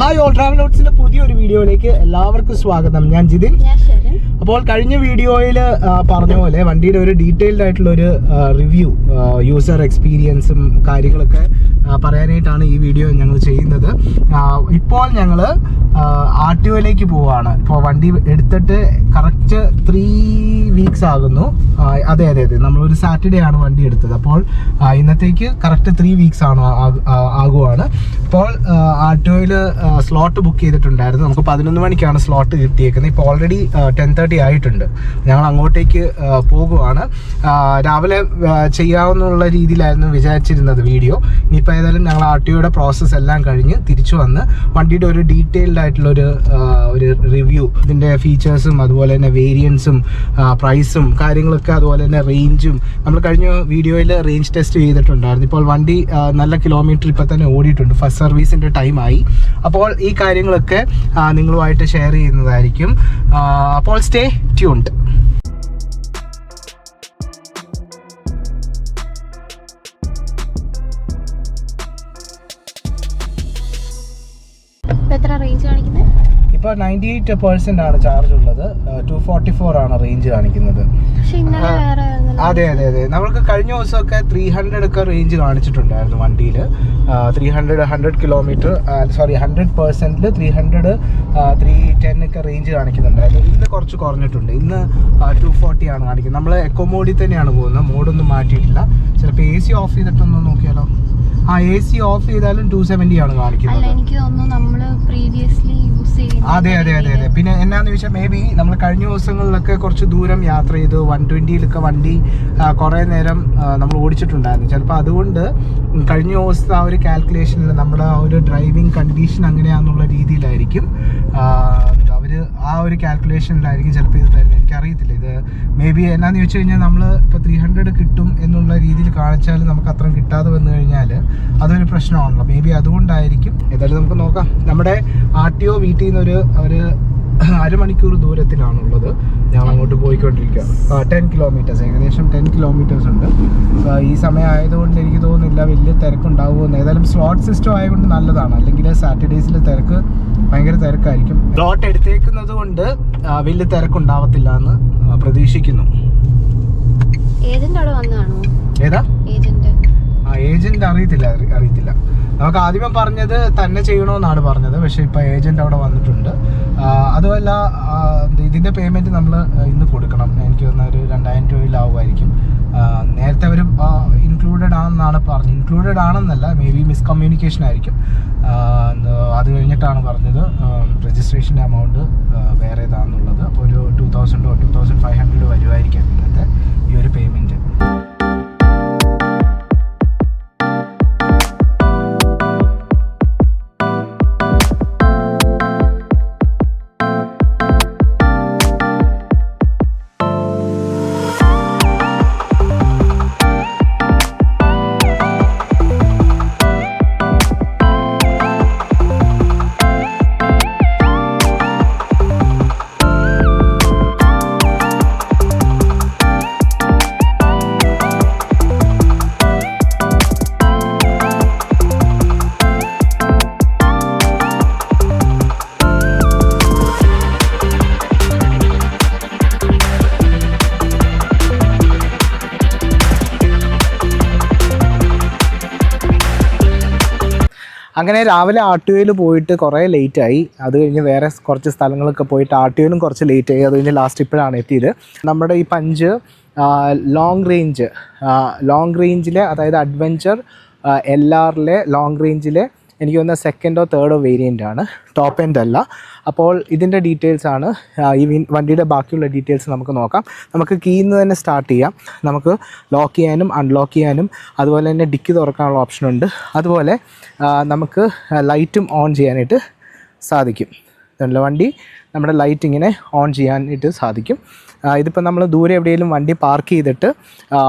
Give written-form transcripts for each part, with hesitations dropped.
Hi all ട്രാവലോട്സിന്റെ പുതിയൊരു വീഡിയോയിലേക്ക് എല്ലാവർക്കും സ്വാഗതം. ഞാൻ ജിതിൻ. അപ്പോൾ കഴിഞ്ഞ വീഡിയോയിൽ പറഞ്ഞ പോലെ വണ്ടിയുടെ ഒരു ഡീറ്റെയിൽഡ് ആയിട്ടുള്ള ഒരു റിവ്യൂ, യൂസർ എക്സ്പീരിയൻസും കാര്യങ്ങളൊക്കെ പറയാനായിട്ടാണ് ഈ വീഡിയോ ഞങ്ങൾ ചെയ്യുന്നത്. ഇപ്പോൾ ഞങ്ങൾ RTOയിലേക്ക് പോവുകയാണ്. ഇപ്പോൾ വണ്ടി എടുത്തിട്ട് കറക്റ്റ് 3 വീക്സ് ആകുന്നു. അതെ നമ്മളൊരു സാറ്റർഡേ ആണ് വണ്ടി എടുത്തത്. അപ്പോൾ ഇന്നത്തേക്ക് കറക്റ്റ് 3 വീക്സ് ആണ് ആകുവാണ്. ഇപ്പോൾ RTOയിൽ സ്ലോട്ട് ബുക്ക് ചെയ്തിട്ടുണ്ടായിരുന്നു. നമുക്ക് 11 മണിക്കാണ് സ്ലോട്ട് കിട്ടിയേക്കുന്നത്. ഇപ്പോൾ ഓൾറെഡി 10:30 ആയിട്ടുണ്ട്. ഞങ്ങൾ അങ്ങോട്ടേക്ക് പോകുവാണ്. രാവിലെ ചെയ്യാവുന്നുള്ള രീതിയിലായിരുന്നു വിചാരിച്ചിരുന്നത് വീഡിയോ. ഇനിയിപ്പോൾ ഏതായാലും ഞങ്ങൾ RTOയുടെ പ്രോസസ്സ് എല്ലാം കഴിഞ്ഞ് തിരിച്ചു വന്ന് വണ്ടിയുടെ ഒരു ഡീറ്റെയിൽഡ് ആയിട്ടുള്ളൊരു റിവ്യൂ, ഇതിൻ്റെ ഫീച്ചേഴ്സും അതുപോലെ തന്നെ വേരിയൻസും പ്രൈസും കാര്യങ്ങളൊക്കെ, അതുപോലെ തന്നെ റേഞ്ചും, നമ്മൾ കഴിഞ്ഞ വീഡിയോയിൽ റേഞ്ച് ടെസ്റ്റ് ചെയ്തിട്ടുണ്ടായിരുന്നു. ഇപ്പോൾ വണ്ടി നല്ല കിലോമീറ്റർ ഇപ്പോൾ തന്നെ ഓടിയിട്ടുണ്ട്. ഫസ്റ്റ് സർവീസിൻ്റെ ടൈമായി. അപ്പോൾ ഈ കാര്യങ്ങളൊക്കെ നിങ്ങളുമായിട്ട് ഷെയർ ചെയ്യുന്നതായിരിക്കും. അപ്പോൾ സ്റ്റേ ട്യൂൺഡ്. ഇപ്പോൾ 98% ആണ് ചാർജ് ഉള്ളത്. 244 ആണ് റേഞ്ച് കാണിക്കുന്നത്. അതെ നമ്മൾക്ക് കഴിഞ്ഞ ദിവസമൊക്കെ 300 ഒക്കെ റേഞ്ച് കാണിച്ചിട്ടുണ്ടായിരുന്നു വണ്ടിയിൽ. 100 കിലോമീറ്റർ 100% 300 310 ഒക്കെ റേഞ്ച് കാണിക്കുന്നുണ്ടായിരുന്നു. ഇന്ന് കുറച്ച് കുറഞ്ഞിട്ടുണ്ട്. ഇന്ന് 240 ആണ് കാണിക്കുന്നത്. നമ്മൾ എക്കോ മോഡിൽ തന്നെയാണ് പോകുന്നത്. മോഡൊന്നും മാറ്റിയിട്ടില്ല. ചിലപ്പോൾ AC ഓഫ് ചെയ്തിട്ടൊന്ന് നോക്കിയാലോ. AC ഓഫ് ചെയ്താലും 270 ആണ് കാണിക്കുന്നത്. അതെ പിന്നെ എന്നാന്ന് ചോദിച്ചാൽ മേ ബി നമ്മൾ കഴിഞ്ഞ ദിവസങ്ങളിലൊക്കെ കുറച്ച് ദൂരം യാത്ര ചെയ്തു. 120-ലൊക്കെ വണ്ടി കുറേ നേരം നമ്മൾ ഓടിച്ചിട്ടുണ്ടായിരുന്നു. ചിലപ്പോൾ അതുകൊണ്ട് കഴിഞ്ഞ ദിവസത്തെ ആ ഒരു കാൽക്കുലേഷനിൽ നമ്മുടെ ആ ഒരു ഡ്രൈവിംഗ് കണ്ടീഷൻ അങ്ങനെയാണെന്നുള്ള രീതിയിലായിരിക്കും അവർ ആ ഒരു കാൽക്കുലേഷനിലായിരിക്കും ചിലപ്പോൾ ഇത് തരുന്നത്. എനിക്കറിയത്തില്ല. ഇത് മേ ബി എന്നാന്ന് ചോദിച്ചു കഴിഞ്ഞാൽ നമ്മൾ ഇപ്പോൾ 300 കിട്ടും എന്നുള്ള രീതിയിൽ കാണിച്ചാൽ നമുക്ക് അത്രയും കിട്ടാതെ വന്നു കഴിഞ്ഞാൽ അതൊരു പ്രശ്നമാണല്ലോ. മേ ബി അതുകൊണ്ടായിരിക്കും. ഏതായാലും നമുക്ക് നോക്കാം. നമ്മുടെ RTO വീട്ടിൽ നിന്ന് ഒരു അരമണിക്കൂർ ദൂരത്തിലാണുള്ളത്. ഞങ്ങൾ അങ്ങോട്ട് പോയിക്കൊണ്ടിരിക്കുക. 10 കിലോമീറ്റേഴ്സ്, ഏകദേശം 10 കിലോമീറ്റേഴ്സ് ഉണ്ട്. ഈ സമയം ആയതുകൊണ്ട് എനിക്ക് തോന്നുന്നില്ല വലിയ തിരക്കുണ്ടാവുമെന്ന്. ഏതായാലും സ്ലോട്ട് സിസ്റ്റം ആയതുകൊണ്ട് നല്ലതാണ്. അല്ലെങ്കിൽ സാറ്റർഡേസിൽ ഭയങ്കര തിരക്കായിരിക്കും. സ്ലോട്ട് എടുത്തേക്കുന്നത് കൊണ്ട് വലിയ തിരക്കുണ്ടാവത്തില്ല എന്ന് പ്രതീക്ഷിക്കുന്നു. ഏതാ ഏജന്റ് അറിയത്തില്ല. നമുക്ക് ആദ്യമേ പറഞ്ഞത് തന്നെ ചെയ്യണമെന്നാണ് പറഞ്ഞത്. പക്ഷേ ഇപ്പോൾ ഏജന്റ് അവിടെ വന്നിട്ടുണ്ട്. അതുമല്ല ഇതിൻ്റെ പേയ്മെൻറ്റ് നമ്മൾ ഇന്ന് കൊടുക്കണം. എനിക്ക് തോന്നുന്ന ഒരു 2000 രൂപയിലാവുമായിരിക്കും. നേരത്തെ അവർ ഇൻക്ലൂഡഡ് ആണെന്നാണ് പറഞ്ഞത്. ഇൻക്ലൂഡഡ് ആണെന്നല്ല, മേ ബി മിസ്കമ്മ്യൂണിക്കേഷൻ ആയിരിക്കും. അത് കഴിഞ്ഞിട്ടാണ് പറഞ്ഞത് രജിസ്ട്രേഷൻ്റെ എമൗണ്ട് വേറെ ഇതാണെന്നുള്ളത്. അപ്പോൾ ഒരു 2000 2500 വരുമായിരിക്കും ഇന്നത്തെ ഈ ഒരു പേയ്മെൻറ്റ്. അങ്ങനെ രാവിലെ RTOയിൽ പോയിട്ട് കുറേ ലേറ്റായി. അത് കഴിഞ്ഞ് വേറെ കുറച്ച് സ്ഥലങ്ങളൊക്കെ പോയിട്ട് RTOയിലും കുറച്ച് ലേറ്റായി. അത് കഴിഞ്ഞ് ലാസ്റ്റ് ഇപ്പോഴാണ് എത്തിയത്. നമ്മുടെ ഈ പഞ്ച് ലോങ് റേഞ്ചിലെ, അതായത് അഡ്വഞ്ചർ LRലെ ലോങ് റേഞ്ചിലെ എനിക്ക് തോന്നുന്ന 2nd or 3rd വേരിയൻ്റ് ആണ്. ടോപ്പ് എൻഡ് അല്ല. അപ്പോൾ ഇതിൻ്റെ ഡീറ്റെയിൽസാണ്. ഈ വണ്ടിയുടെ ബാക്കിയുള്ള ഡീറ്റെയിൽസ് നമുക്ക് നോക്കാം. നമുക്ക് കീയിൽ നിന്ന് തന്നെ സ്റ്റാർട്ട് ചെയ്യാം. നമുക്ക് ലോക്ക് ചെയ്യാനും അൺലോക്ക് ചെയ്യാനും അതുപോലെ തന്നെ ഡിക്കി തുറക്കാനുള്ള ഓപ്ഷനുണ്ട്. അതുപോലെ നമുക്ക് ലൈറ്റും ഓൺ ചെയ്യാനായിട്ട് സാധിക്കും. വണ്ടി നമ്മുടെ ലൈറ്റ് ഇങ്ങനെ ഓൺ ചെയ്യാനായിട്ട് സാധിക്കും. ഇതിപ്പോൾ നമ്മൾ ദൂരെ എവിടെയെങ്കിലും വണ്ടി പാർക്ക് ചെയ്തിട്ട്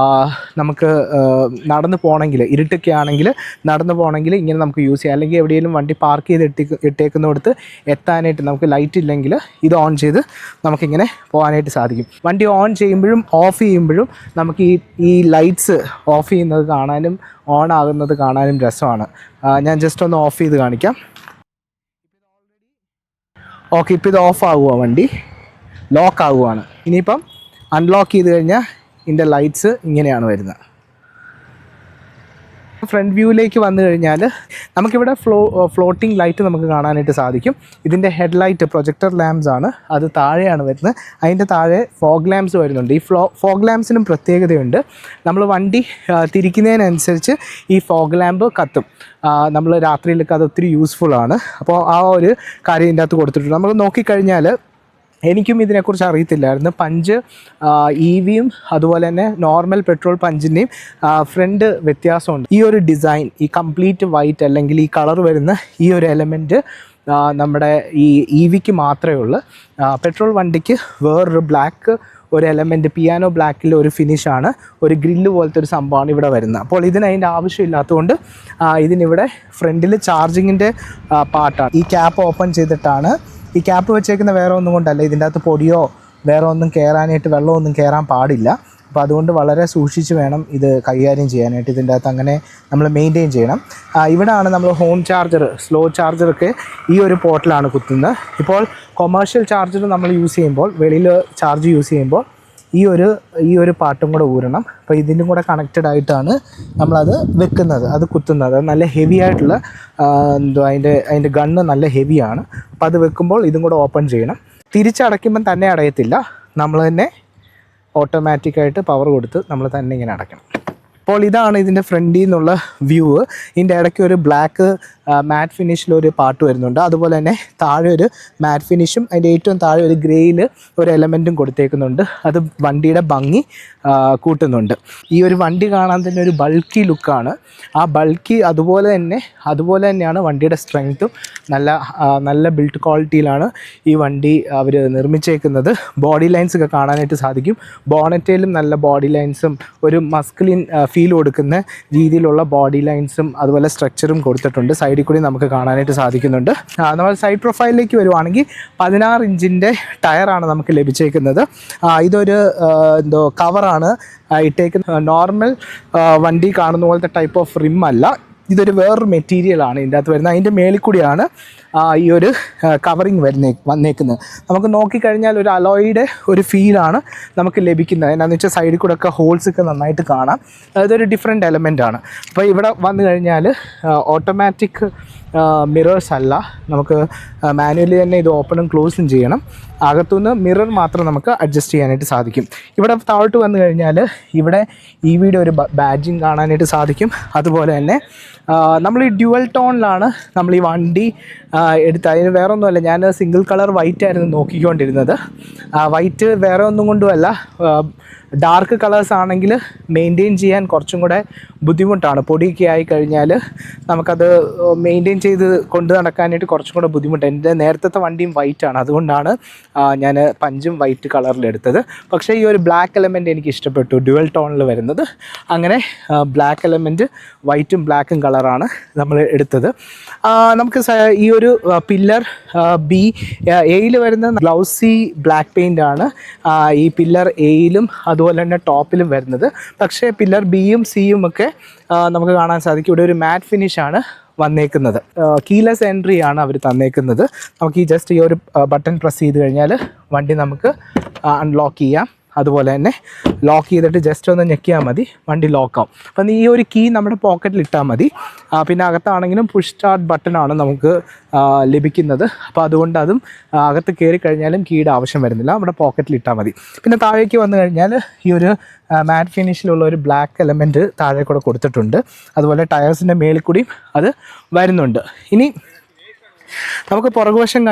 നമുക്ക് നടന്നു പോകണമെങ്കിൽ, ഇരുട്ടൊക്കെ ആണെങ്കിൽ നടന്നു പോകണമെങ്കിൽ ഇങ്ങനെ നമുക്ക് യൂസ് ചെയ്യാം. അല്ലെങ്കിൽ എവിടെയെങ്കിലും വണ്ടി പാർക്ക് ചെയ്ത് ഇട്ടേക്കുന്നിടത്ത് എത്താനായിട്ട് നമുക്ക് ലൈറ്റ് ഇല്ലെങ്കിൽ ഇത് ഓൺ ചെയ്ത് നമുക്കിങ്ങനെ പോകാനായിട്ട് സാധിക്കും. വണ്ടി ഓൺ ചെയ്യുമ്പോഴും ഓഫ് ചെയ്യുമ്പോഴും നമുക്ക് ഈ ലൈറ്റ്സ് ഓഫ് ചെയ്യുന്നത് കാണാനും ഓൺ ആകുന്നത് കാണാനും രസമാണ്. ഞാൻ ജസ്റ്റ് ഒന്ന് ഓഫ് ചെയ്ത് കാണിക്കാം. ഓക്കെ, ഇപ്പോൾ ഇത് ഓഫ് ആവുക, വണ്ടി ലോക്ക് ആവുകയാണ്. ഇനിയിപ്പം അൺലോക്ക് ചെയ്ത് കഴിഞ്ഞാൽ ഇതിൻ്റെ ലൈറ്റ്സ് ഇങ്ങനെയാണ് വരുന്നത്. ഫ്രണ്ട് വ്യൂവിലേക്ക് വന്നു കഴിഞ്ഞാൽ നമുക്കിവിടെ ഫ്ലോട്ടിംഗ് ലൈറ്റ് നമുക്ക് കാണാനായിട്ട് സാധിക്കും. ഇതിൻ്റെ ഹെഡ്ലൈറ്റ് പ്രൊജക്ടർ ലാംപ്സ് ആണ്, അത് താഴെയാണ് വരുന്നത്. അതിൻ്റെ താഴെ ഫോഗ് ലാംപ്സ് വരുന്നുണ്ട്. ഈ ഫോഗ് ലാംപ്സിനും പ്രത്യേകതയുണ്ട്. നമ്മൾ വണ്ടി തിരിക്കുന്നതിനനുസരിച്ച് ഈ ഫോഗ് ലാമ്പ് കത്തും. നമ്മൾ രാത്രിയിലൊക്കെ അത് ഒത്തിരി യൂസ്ഫുള്ളാണ്. അപ്പോൾ ആ ഒരു കാര്യം ഇതിൻ്റെ അകത്ത് കൊടുത്തിട്ടുണ്ട്. നമ്മൾ നോക്കിക്കഴിഞ്ഞാൽ എനിക്കും ഇതിനെക്കുറിച്ച് അറിയത്തില്ലായിരുന്നു. പഞ്ച് ഇ വിയും അതുപോലെ തന്നെ നോർമൽ പെട്രോൾ പഞ്ചിൻ്റെയും ഫ്രണ്ട് വ്യത്യാസമുണ്ട്. ഈ ഒരു ഡിസൈൻ, ഈ കംപ്ലീറ്റ് വൈറ്റ് അല്ലെങ്കിൽ ഈ കളർ വരുന്ന ഈ ഒരു എലമെൻറ്റ് നമ്മുടെ ഈ ഇ വിക്ക് മാത്രമേ ഉള്ളൂ. പെട്രോൾ വണ്ടിക്ക് വേറൊരു ബ്ലാക്ക് ഒരു എലമെൻറ്റ്, പിയാനോ ബ്ലാക്കിൽ ഒരു ഫിനിഷാണ്, ഒരു ഗ്രില്ല് പോലത്തെ ഒരു സംഭവമാണ് ഇവിടെ വരുന്നത്. അപ്പോൾ അതിൻ്റെ ആവശ്യമില്ലാത്തതുകൊണ്ട് ഇതിനിവിടെ ഫ്രണ്ടിൽ ചാർജിങ്ങിൻ്റെ പാർട്ടാണ്. ഈ ക്യാപ്പ് ഓപ്പൺ ചെയ്തിട്ടാണ്. ഈ ക്യാപ്പ് വെച്ചേക്കുന്ന വേറെ ഒന്നും കൊണ്ടല്ല, ഇതിൻ്റെ അകത്ത് പൊടിയോ വേറെ ഒന്നും കയറാനായിട്ട്, വെള്ളമൊന്നും കയറാൻ പാടില്ല. അപ്പോൾ അതുകൊണ്ട് വളരെ സൂക്ഷിച്ച് വേണം ഇത് കൈകാര്യം ചെയ്യാനായിട്ട്. ഇതിൻ്റെ അകത്ത് അങ്ങനെ നമ്മൾ മെയിൻറ്റെയിൻ ചെയ്യണം. ഇവിടെയാണ് നമ്മൾ ഹോം ചാർജർ, സ്ലോ ചാർജറൊക്കെ ഈ ഒരു പോർട്ടിലാണ് കുത്തുന്നത്. ഇപ്പോൾ കൊമേഴ്ഷ്യൽ ചാർജർ നമ്മൾ യൂസ് ചെയ്യുമ്പോൾ, വെളിയിൽ ചാർജ് യൂസ് ചെയ്യുമ്പോൾ ഈ ഒരു പാർട്ടും കൂടെ ഊരണം. അപ്പോൾ ഇതിൻ്റെ കൂടെ കണക്റ്റഡ് ആയിട്ടാണ് നമ്മളത് വെക്കുന്നത്, അത് കുത്തുന്നത്. നല്ല ഹെവി ആയിട്ടുള്ള അതിൻ്റെ ഗണ്ണ് നല്ല ഹെവിയാണ്. അപ്പോൾ അത് വെക്കുമ്പോൾ ഇതും കൂടെ ഓപ്പൺ ചെയ്യണം. തിരിച്ചടയ്ക്കുമ്പം തന്നെ അടയത്തില്ല, നമ്മൾ തന്നെ ഓട്ടോമാറ്റിക്കായിട്ട് പവർ കൊടുത്ത് നമ്മൾ തന്നെ ഇങ്ങനെ അടയ്ക്കണം. അപ്പോൾ ഇതാണ് ഇതിൻ്റെ ഫ്രണ്ടിൽ നിന്നുള്ള വ്യൂ. ഇതിൻ്റെ ഇടയ്ക്ക് ഒരു ബ്ലാക്ക് മാറ്റ് ഫിനിഷിലൊരു പാർട്ട് വരുന്നുണ്ട്. അതുപോലെ തന്നെ താഴെ ഒരു മാറ്റ് ഫിനിഷും അതിൻ്റെ ഏറ്റവും താഴെ ഒരു ഗ്രേയിൽ ഒരു എലമെൻറ്റും കൊടുത്തേക്കുന്നുണ്ട്. അത് വണ്ടിയുടെ ഭംഗി കൂട്ടുന്നുണ്ട്. ഈ ഒരു വണ്ടി കാണാൻ തന്നെ ഒരു ബൾക്കി ലുക്കാണ്. ആ ബൾക്കി അതുപോലെ തന്നെയാണ് വണ്ടിയുടെ സ്ട്രെങ്ത്തും. നല്ല ബിൽഡ് ക്വാളിറ്റിയിലാണ് ഈ വണ്ടി അവർ നിർമ്മിച്ചേക്കുന്നത്. ബോഡി ലൈൻസ് ഒക്കെ കാണാനായിട്ട് സാധിക്കും. ബോണറ്റയിലും നല്ല ബോഡി ലൈൻസും ഒരു മസ്കുലിൻ ഫീൽ കൊടുക്കുന്ന രീതിയിലുള്ള ബോഡി ലൈൻസും അതുപോലെ സ്ട്രക്ചറും കൊടുത്തിട്ടുണ്ട്. സൈഡിൽ കൂടി നമുക്ക് കാണാനായിട്ട് സാധിക്കുന്നുണ്ട്. നമ്മൾ സൈഡ് പ്രൊഫൈലിലേക്ക് വരുവാണെങ്കിൽ 16 ഇഞ്ചിൻ്റെ ടയറാണ് നമുക്ക് ലഭിച്ചേക്കുന്നത്. ഇതൊരു കവറാണ് ഇട്ടേക്കുന്നത്. നോർമൽ വണ്ടി കാണുന്ന പോലത്തെ ടൈപ്പ് ഓഫ് റിം അല്ല, ഇതൊരു വേറൊരു മെറ്റീരിയലാണ് ഇതിൻ്റെ അകത്ത് വരുന്നത്. അതിൻ്റെ മേളിൽ കൂടിയാണ് ഈ ഒരു കവറിങ് വന്നേക്കുന്നത്. നമുക്ക് നോക്കിക്കഴിഞ്ഞാൽ ഒരു അലോയുടെ ഒരു ഫീലാണ് നമുക്ക് ലഭിക്കുന്നത്. എന്നാന്ന് വെച്ചാൽ സൈഡിൽ കൂടെ ഒക്കെ ഹോൾസൊക്കെ നന്നായിട്ട് കാണാം. അതൊരു ഡിഫറെൻറ്റ് എലമെൻ്റാണ്. അപ്പോൾ ഇവിടെ വന്നു കഴിഞ്ഞാൽ ഓട്ടോമാറ്റിക് മിറേഴ്സ് അല്ല, നമുക്ക് മാനുവലി തന്നെ ഇത് ഓപ്പണും ക്ലോസും ചെയ്യണം. അകത്തുനിന്ന് മിറർ മാത്രം നമുക്ക് അഡ്ജസ്റ്റ് ചെയ്യാനായിട്ട് സാധിക്കും. ഇവിടെ താഴോട്ട് വന്നു കഴിഞ്ഞാൽ ഇവിടെ ഇ വിയുടെ ഒരു ബാഡ്ജിങ് കാണാനായിട്ട് സാധിക്കും. അതുപോലെ തന്നെ നമ്മൾ ഈ ഡ്യുവൽ ടോണിലാണ് നമ്മൾ ഈ വണ്ടി എടുത്ത്. അതിന് വേറെ ഒന്നുമല്ല, ഞാൻ സിംഗിൾ കളർ വൈറ്റ് ആയിരുന്നു നോക്കിക്കൊണ്ടിരുന്നത്. വൈറ്റ് വേറെ ഒന്നും കൊണ്ടുമല്ല, ഡാർക്ക് കളേഴ്സ് ആണെങ്കിൽ മെയിൻറ്റെയിൻ ചെയ്യാൻ കുറച്ചും കൂടെ ബുദ്ധിമുട്ടാണ്. പൊടിയൊക്കെ ആയി കഴിഞ്ഞാൽ നമുക്കത് മെയിൻറ്റെയിൻ ചെയ്ത് കൊണ്ട് നടക്കാനായിട്ട് കുറച്ചും കൂടെ ബുദ്ധിമുട്ടാണ്. എൻ്റെ നേരത്തെ വണ്ടിയും വൈറ്റാണ്, അതുകൊണ്ടാണ് ഞാൻ പഞ്ചും വൈറ്റ് കളറിലെടുത്തത്. പക്ഷേ ഈ ഒരു ബ്ലാക്ക് എലമെൻറ്റ് എനിക്ക് ഇഷ്ടപ്പെട്ടു, ഡ്യുവൽ ടോണിൽ വരുന്നത്. അങ്ങനെ ബ്ലാക്ക് എലമെൻറ്റ് വൈറ്റും ബ്ലാക്കും കളറാണ് നമ്മൾ എടുത്തത്. നമുക്ക് ഈ ഒരു പില്ലർ എയിൽ വരുന്ന ഗ്ലൗസി ബ്ലാക്ക് പെയിൻ്റ് ആണ് ഈ പില്ലർ എയിലും അതുപോലെ തന്നെ ടോപ്പിലും വരുന്നത്. പക്ഷേ പില്ലർ ബിയും സിയും ഒക്കെ നമുക്ക് കാണാൻ സാധിക്കും. ഇവിടെ ഒരു മാറ്റ് ഫിനിഷാണ് വന്നേക്കുന്നത്. കീലെസ് എൻട്രി ആണ് അവർ തന്നേക്കുന്നത്. നമുക്ക് ഈ ജസ്റ്റ് ഈ ഒരു ബട്ടൺ പ്രസ് ചെയ്ത് കഴിഞ്ഞാൽ വണ്ടി നമുക്ക് അൺലോക്ക് ചെയ്യാം. അതുപോലെ തന്നെ ലോക്ക് ചെയ്തിട്ട് ജസ്റ്റ് ഒന്ന് ഞെക്കിയാൽ മതി, വണ്ടി ലോക്കാവും. അപ്പം ഈ ഒരു കീ നമ്മുടെ പോക്കറ്റിൽ ഇട്ടാൽ മതി. പിന്നെ അകത്താണെങ്കിലും പുഷ് സ്റ്റാർട്ട് ബട്ടണാണ് നമുക്ക് ലഭിക്കുന്നത്. അപ്പോൾ അതുകൊണ്ട് അതും അകത്ത് കയറി കഴിഞ്ഞാലും കീയുടെ ആവശ്യം വരുന്നില്ല, നമ്മുടെ പോക്കറ്റിൽ ഇട്ടാൽ മതി. പിന്നെ താഴേക്ക് വന്നു കഴിഞ്ഞാൽ ഈ ഒരു മാറ്റ് ഫിനിഷിലുള്ള ഒരു ബ്ലാക്ക് എലമെൻറ്റ് താഴെ കൂടെ കൊടുത്തിട്ടുണ്ട്. അതുപോലെ ടയേഴ്സിൻ്റെ മേളിൽ കൂടിയും അത് വരുന്നുണ്ട്. ഇനി നമുക്ക് പുറകുവശം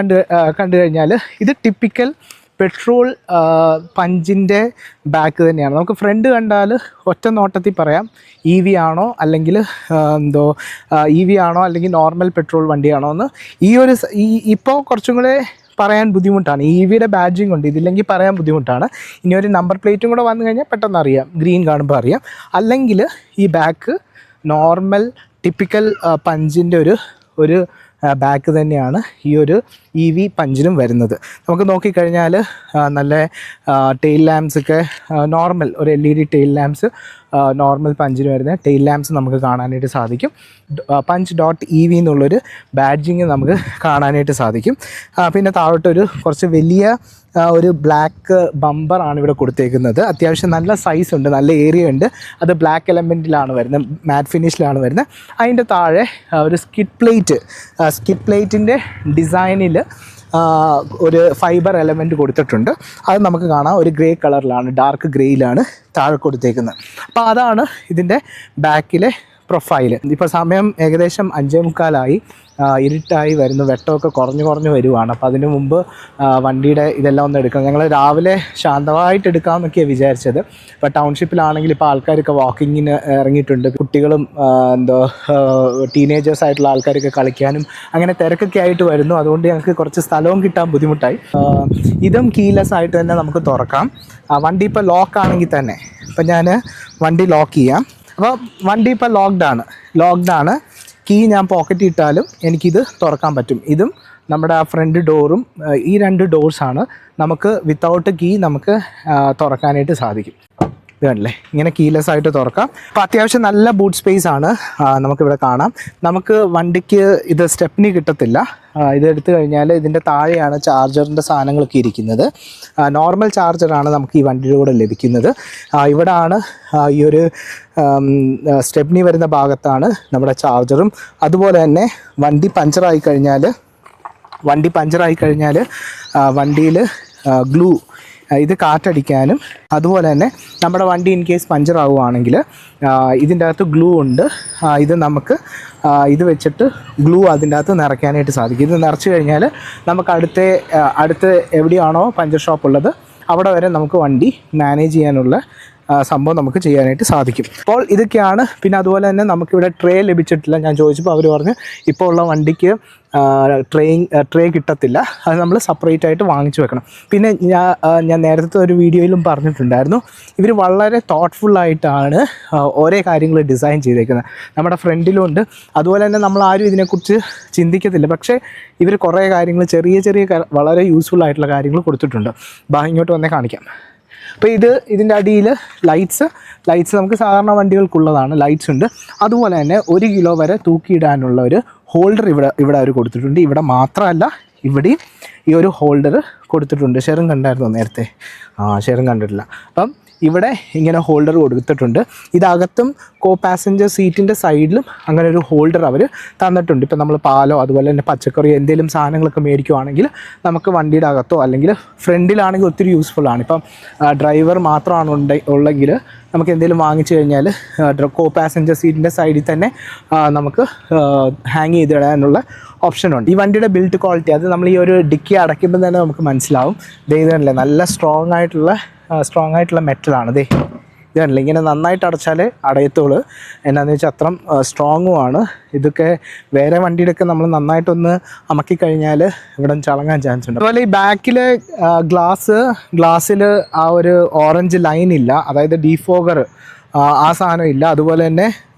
കണ്ടു കഴിഞ്ഞാൽ ഇത് ടിപ്പിക്കൽ പെട്രോൾ പഞ്ചിൻ്റെ ബാക്ക് തന്നെയാണ്. നമുക്ക് ഫ്രണ്ട് കണ്ടാൽ ഒറ്റ നോട്ടത്തിൽ പറയാം ഇ വി ആണോ അല്ലെങ്കിൽ ഇ വി ആണോ അല്ലെങ്കിൽ നോർമൽ പെട്രോൾ വണ്ടിയാണോ എന്ന്. ഇപ്പോൾ കുറച്ചും കൂടെ പറയാൻ ബുദ്ധിമുട്ടാണ്. ഇ വിയുടെ ബാഡ്ജിങ് ഉണ്ട്, ഇതില്ലെങ്കിൽ പറയാൻ ബുദ്ധിമുട്ടാണ്. ഇനി ഒരു നമ്പർ പ്ലേറ്റും കൂടെ വന്നു കഴിഞ്ഞാൽ പെട്ടെന്ന് അറിയാം, ഗ്രീൻ കാണുമ്പോൾ അറിയാം. അല്ലെങ്കിൽ ഈ ബാക്ക് നോർമൽ ടിപ്പിക്കൽ പഞ്ചിൻ്റെ ഒരു ബാക്ക് തന്നെയാണ് ഈ ഒരു ഇ വി പഞ്ചിനും വരുന്നത്. നമുക്ക് നോക്കിക്കഴിഞ്ഞാൽ നല്ല ടെയിൽ ലാംപ്സൊക്കെ നോർമൽ ഒരു LED ടെയിൽ ലാംപ്സ് നോർമൽ പഞ്ചിന് വരുന്ന ടെയിൽ ലാംപ്സ് നമുക്ക് കാണാനായിട്ട് സാധിക്കും. punch.ev എന്നുള്ളൊരു ബാഡ്ജിങ് നമുക്ക് കാണാനായിട്ട് സാധിക്കും. പിന്നെ താഴോട്ടൊരു കുറച്ച് വലിയ ഒരു ബ്ലാക്ക് ബമ്പറാണ് ഇവിടെ കൊടുത്തേക്കുന്നത്. അത്യാവശ്യം നല്ല സൈസ് ഉണ്ട്, നല്ല ഏരിയ ഉണ്ട്. അത് ബ്ലാക്ക് എലമെൻറ്റിലാണ് വരുന്നത്, മാറ്റ് ഫിനിഷിലാണ് വരുന്നത്. അതിൻ്റെ താഴെ ഒരു സ്കിഡ് പ്ലേറ്റിൻ്റെ ഡിസൈനിൽ ഒരു ഫൈബർ എലമെൻറ്റ് കൊടുത്തിട്ടുണ്ട്. അത് നമുക്ക് കാണാം, ഒരു ഗ്രേ കളറിലാണ്, ഡാർക്ക് ഗ്രേയിലാണ് താഴെ കൊടുത്തേക്കുന്നത്. അപ്പോൾ അതാണ് ഇതിൻ്റെ ബാക്കിലെ പ്രൊഫൈല്. ഇപ്പോൾ സമയം ഏകദേശം 5:45 ഇരുട്ടായി വരുന്നു, വെട്ടമൊക്കെ കുറഞ്ഞു വരുവാണ്. അപ്പോൾ അതിന് മുമ്പ് വണ്ടിയുടെ ഇതെല്ലാം ഒന്ന് എടുക്കാം. ഞങ്ങൾ രാവിലെ ശാന്തമായിട്ട് എടുക്കാമെന്നൊക്കെയാണ് വിചാരിച്ചത്. ഇപ്പോൾ ടൗൺഷിപ്പിലാണെങ്കിൽ ഇപ്പോൾ ആൾക്കാരൊക്കെ വാക്കിങ്ങിന് ഇറങ്ങിയിട്ടുണ്ട്. കുട്ടികളും ടീനേജേഴ്സ് ആയിട്ടുള്ള ആൾക്കാരൊക്കെ കളിക്കാനും അങ്ങനെ തിരക്കൊക്കെ ആയിട്ട് വരുന്നു. അതുകൊണ്ട് ഞങ്ങൾക്ക് കുറച്ച് സ്ഥലവും കിട്ടാൻ ബുദ്ധിമുട്ടായി. ഇതും കീലെസ് ആയിട്ട് തന്നെ നമുക്ക് തുറക്കാം. വണ്ടി ഇപ്പോൾ ലോക്കാണെങ്കിൽ തന്നെ ഇപ്പം ഞാൻ വണ്ടി ലോക്ക് ചെയ്യാം. അപ്പോൾ വണ്ടി ഇപ്പോൾ ലോക്ക്ഡാണ്. കീ ഞാൻ പോക്കറ്റിൽ ഇട്ടാലും എനിക്കിത് തുറക്കാൻ പറ്റും. ഇതും നമ്മുടെ ആ ഫ്രണ്ട് ഡോറും ഈ 2 ഡോർസാണ് നമുക്ക് വിത്തൗട്ട് കീ നമുക്ക് തുറക്കാനായിട്ട് സാധിക്കും. ഇത് കണ്ടില്ലേ, ഇങ്ങനെ കീലെസ് ആയിട്ട് തുറക്കാം. അപ്പോൾ അത്യാവശ്യം നല്ല ബൂട്ട് സ്പേസ് ആണ് നമുക്കിവിടെ കാണാം. നമുക്ക് വണ്ടിക്ക് ഇത് സ്റ്റെപ്നി കിട്ടത്തില്ല. ഇതെടുത്തു കഴിഞ്ഞാൽ ഇതിൻ്റെ താഴെയാണ് ചാർജറിൻ്റെ സാധനങ്ങളൊക്കെ ഇരിക്കുന്നത്. നോർമൽ ചാർജറാണ് നമുക്ക് ഈ വണ്ടിയുടെ കൂടെ ലഭിക്കുന്നത്. ഇവിടാണ് ഈ ഒരു സ്റ്റെപ്നി വരുന്ന ഭാഗത്താണ് നമ്മുടെ ചാർജറും. അതുപോലെ തന്നെ വണ്ടി പഞ്ചറായി കഴിഞ്ഞാൽ വണ്ടിയിൽ ഗ്ലൂ, ഇത് കാറ്റടിക്കാനും അതുപോലെ തന്നെ നമ്മുടെ വണ്ടി ഇൻ കേസ് പഞ്ചർ ആവുകയാണെങ്കിൽ ഇതിൻ്റെ അകത്ത് ഗ്ലൂ ഉണ്ട്. ഇത് നമുക്ക് ഇത് വെച്ചിട്ട് ഗ്ലൂ അതിൻ്റെ അകത്ത് നിറയ്ക്കാനായിട്ട് സാധിക്കും. ഇത് നിറച്ച് കഴിഞ്ഞാൽ നമുക്ക് അടുത്ത് എവിടെയാണോ പഞ്ചർ ഷോപ്പ് ഉള്ളത് അവിടെ വരെ നമുക്ക് വണ്ടി മാനേജ് ചെയ്യാനുള്ള സംഭവം നമുക്ക് ചെയ്യാനായിട്ട് സാധിക്കും. അപ്പോൾ ഇതൊക്കെയാണ്. പിന്നെ അതുപോലെ തന്നെ നമുക്കിവിടെ ട്രേ ലഭിച്ചിട്ടില്ല. ഞാൻ ചോദിച്ചപ്പോൾ അവർ പറഞ്ഞു ഇപ്പോൾ ഉള്ള വണ്ടിക്ക് ട്രേ കിട്ടത്തില്ല, അത് നമ്മൾ സെപ്പറേറ്റ് ആയിട്ട് വാങ്ങിച്ചു വെക്കണം. പിന്നെ ഞാൻ നേരത്തെ ഒരു വീഡിയോയിലും പറഞ്ഞിട്ടുണ്ടായിരുന്നു, ഇവർ വളരെ തോട്ട്ഫുള്ളായിട്ടാണ് ഓരോ കാര്യങ്ങൾ ഡിസൈൻ ചെയ്തേക്കുന്നത്. നമ്മുടെ ഫ്രണ്ടിലുണ്ട്. അതുപോലെ തന്നെ നമ്മളാരും ഇതിനെക്കുറിച്ച് ചിന്തിക്കത്തില്ല. പക്ഷേ ഇവർ കുറേ കാര്യങ്ങൾ ചെറിയ വളരെ യൂസ്ഫുൾ ആയിട്ടുള്ള കാര്യങ്ങൾ കൊടുത്തിട്ടുണ്ട്. ഇങ്ങോട്ട് വന്നേ കാണിക്കാം. അപ്പോൾ ഇതിൻ്റെ അടിയിൽ ലൈറ്റ്സ് നമുക്ക് സാധാരണ വണ്ടികൾക്കുള്ളതാണ്, ലൈറ്റ്സ് ഉണ്ട്. അതുപോലെ തന്നെ 1 കിലോ വരെ തൂക്കിയിടാനുള്ള ഒരു ഹോൾഡർ ഇവിടെ അവർ കൊടുത്തിട്ടുണ്ട്. ഇവിടെ മാത്രമല്ല, ഇവിടെയും ഈ ഒരു ഹോൾഡർ കൊടുത്തിട്ടുണ്ട്. ഷെയറും കണ്ടായിരുന്നോ നേരത്തെ? ഷെയറും കണ്ടിട്ടില്ല. അപ്പം ഇവിടെ ഇങ്ങനെ ഹോൾഡർ കൊടുത്തിട്ടുണ്ട്. ഇതകത്തും കോ പാസഞ്ചർ സീറ്റിൻ്റെ സൈഡിലും അങ്ങനെ ഒരു ഹോൾഡർ അവർ തന്നിട്ടുണ്ട്. ഇപ്പം നമ്മൾ പാലോ അതുപോലെ തന്നെ പച്ചക്കറിയോ എന്തെങ്കിലും സാധനങ്ങളൊക്കെ മേടിക്കുവാണെങ്കിൽ നമുക്ക് വണ്ടിയുടെ അകത്തോ അല്ലെങ്കിൽ ഫ്രണ്ടിലാണെങ്കിൽ ഒത്തിരി യൂസ്ഫുള്ളാണ്. ഇപ്പം ഡ്രൈവർ മാത്രമാണ് ഉള്ളെങ്കിൽ നമുക്ക് എന്തെങ്കിലും വാങ്ങിച്ചു കഴിഞ്ഞാൽ കോ പാസഞ്ചർ സീറ്റിൻ്റെ സൈഡിൽ തന്നെ നമുക്ക് ഹാങ് ചെയ്തിടാനുള്ള ഓപ്ഷനുണ്ട്. ഈ വണ്ടിയുടെ ബിൽഡ് ക്വാളിറ്റി അത് നമ്മൾ ഈ ഒരു ഡിക്കി അടയ്ക്കുമ്പോൾ തന്നെ നമുക്ക് മനസ്സിലാവും. ഇതല്ലേ നല്ല സ്ട്രോങ് ആയിട്ടുള്ള മെറ്റലാണ്. ഇതല്ല ഇങ്ങനെ നന്നായിട്ട് അടച്ചാലേ അടയത്തുള്ളൂ. എന്നാന്ന് വെച്ചാൽ അത്ര സ്ട്രോങ്ങുമാണ്. ഇതൊക്കെ വേറെ വണ്ടിയുടെയൊക്കെ നമ്മൾ നന്നായിട്ടൊന്ന് അമക്കിക്കഴിഞ്ഞാൽ ഇവിടെ ചളങ്ങാൻ ചാൻസ് ഉണ്ട്. അതുപോലെ ഈ ബാക്കിലെ ഗ്ലാസ്സിൽ ആ ഒരു ഓറഞ്ച് ലൈൻ ഇല്ല, അതായത് ഡീഫോഗർ ആ സാധനം ഇല്ല. അതുപോലെ തന്നെ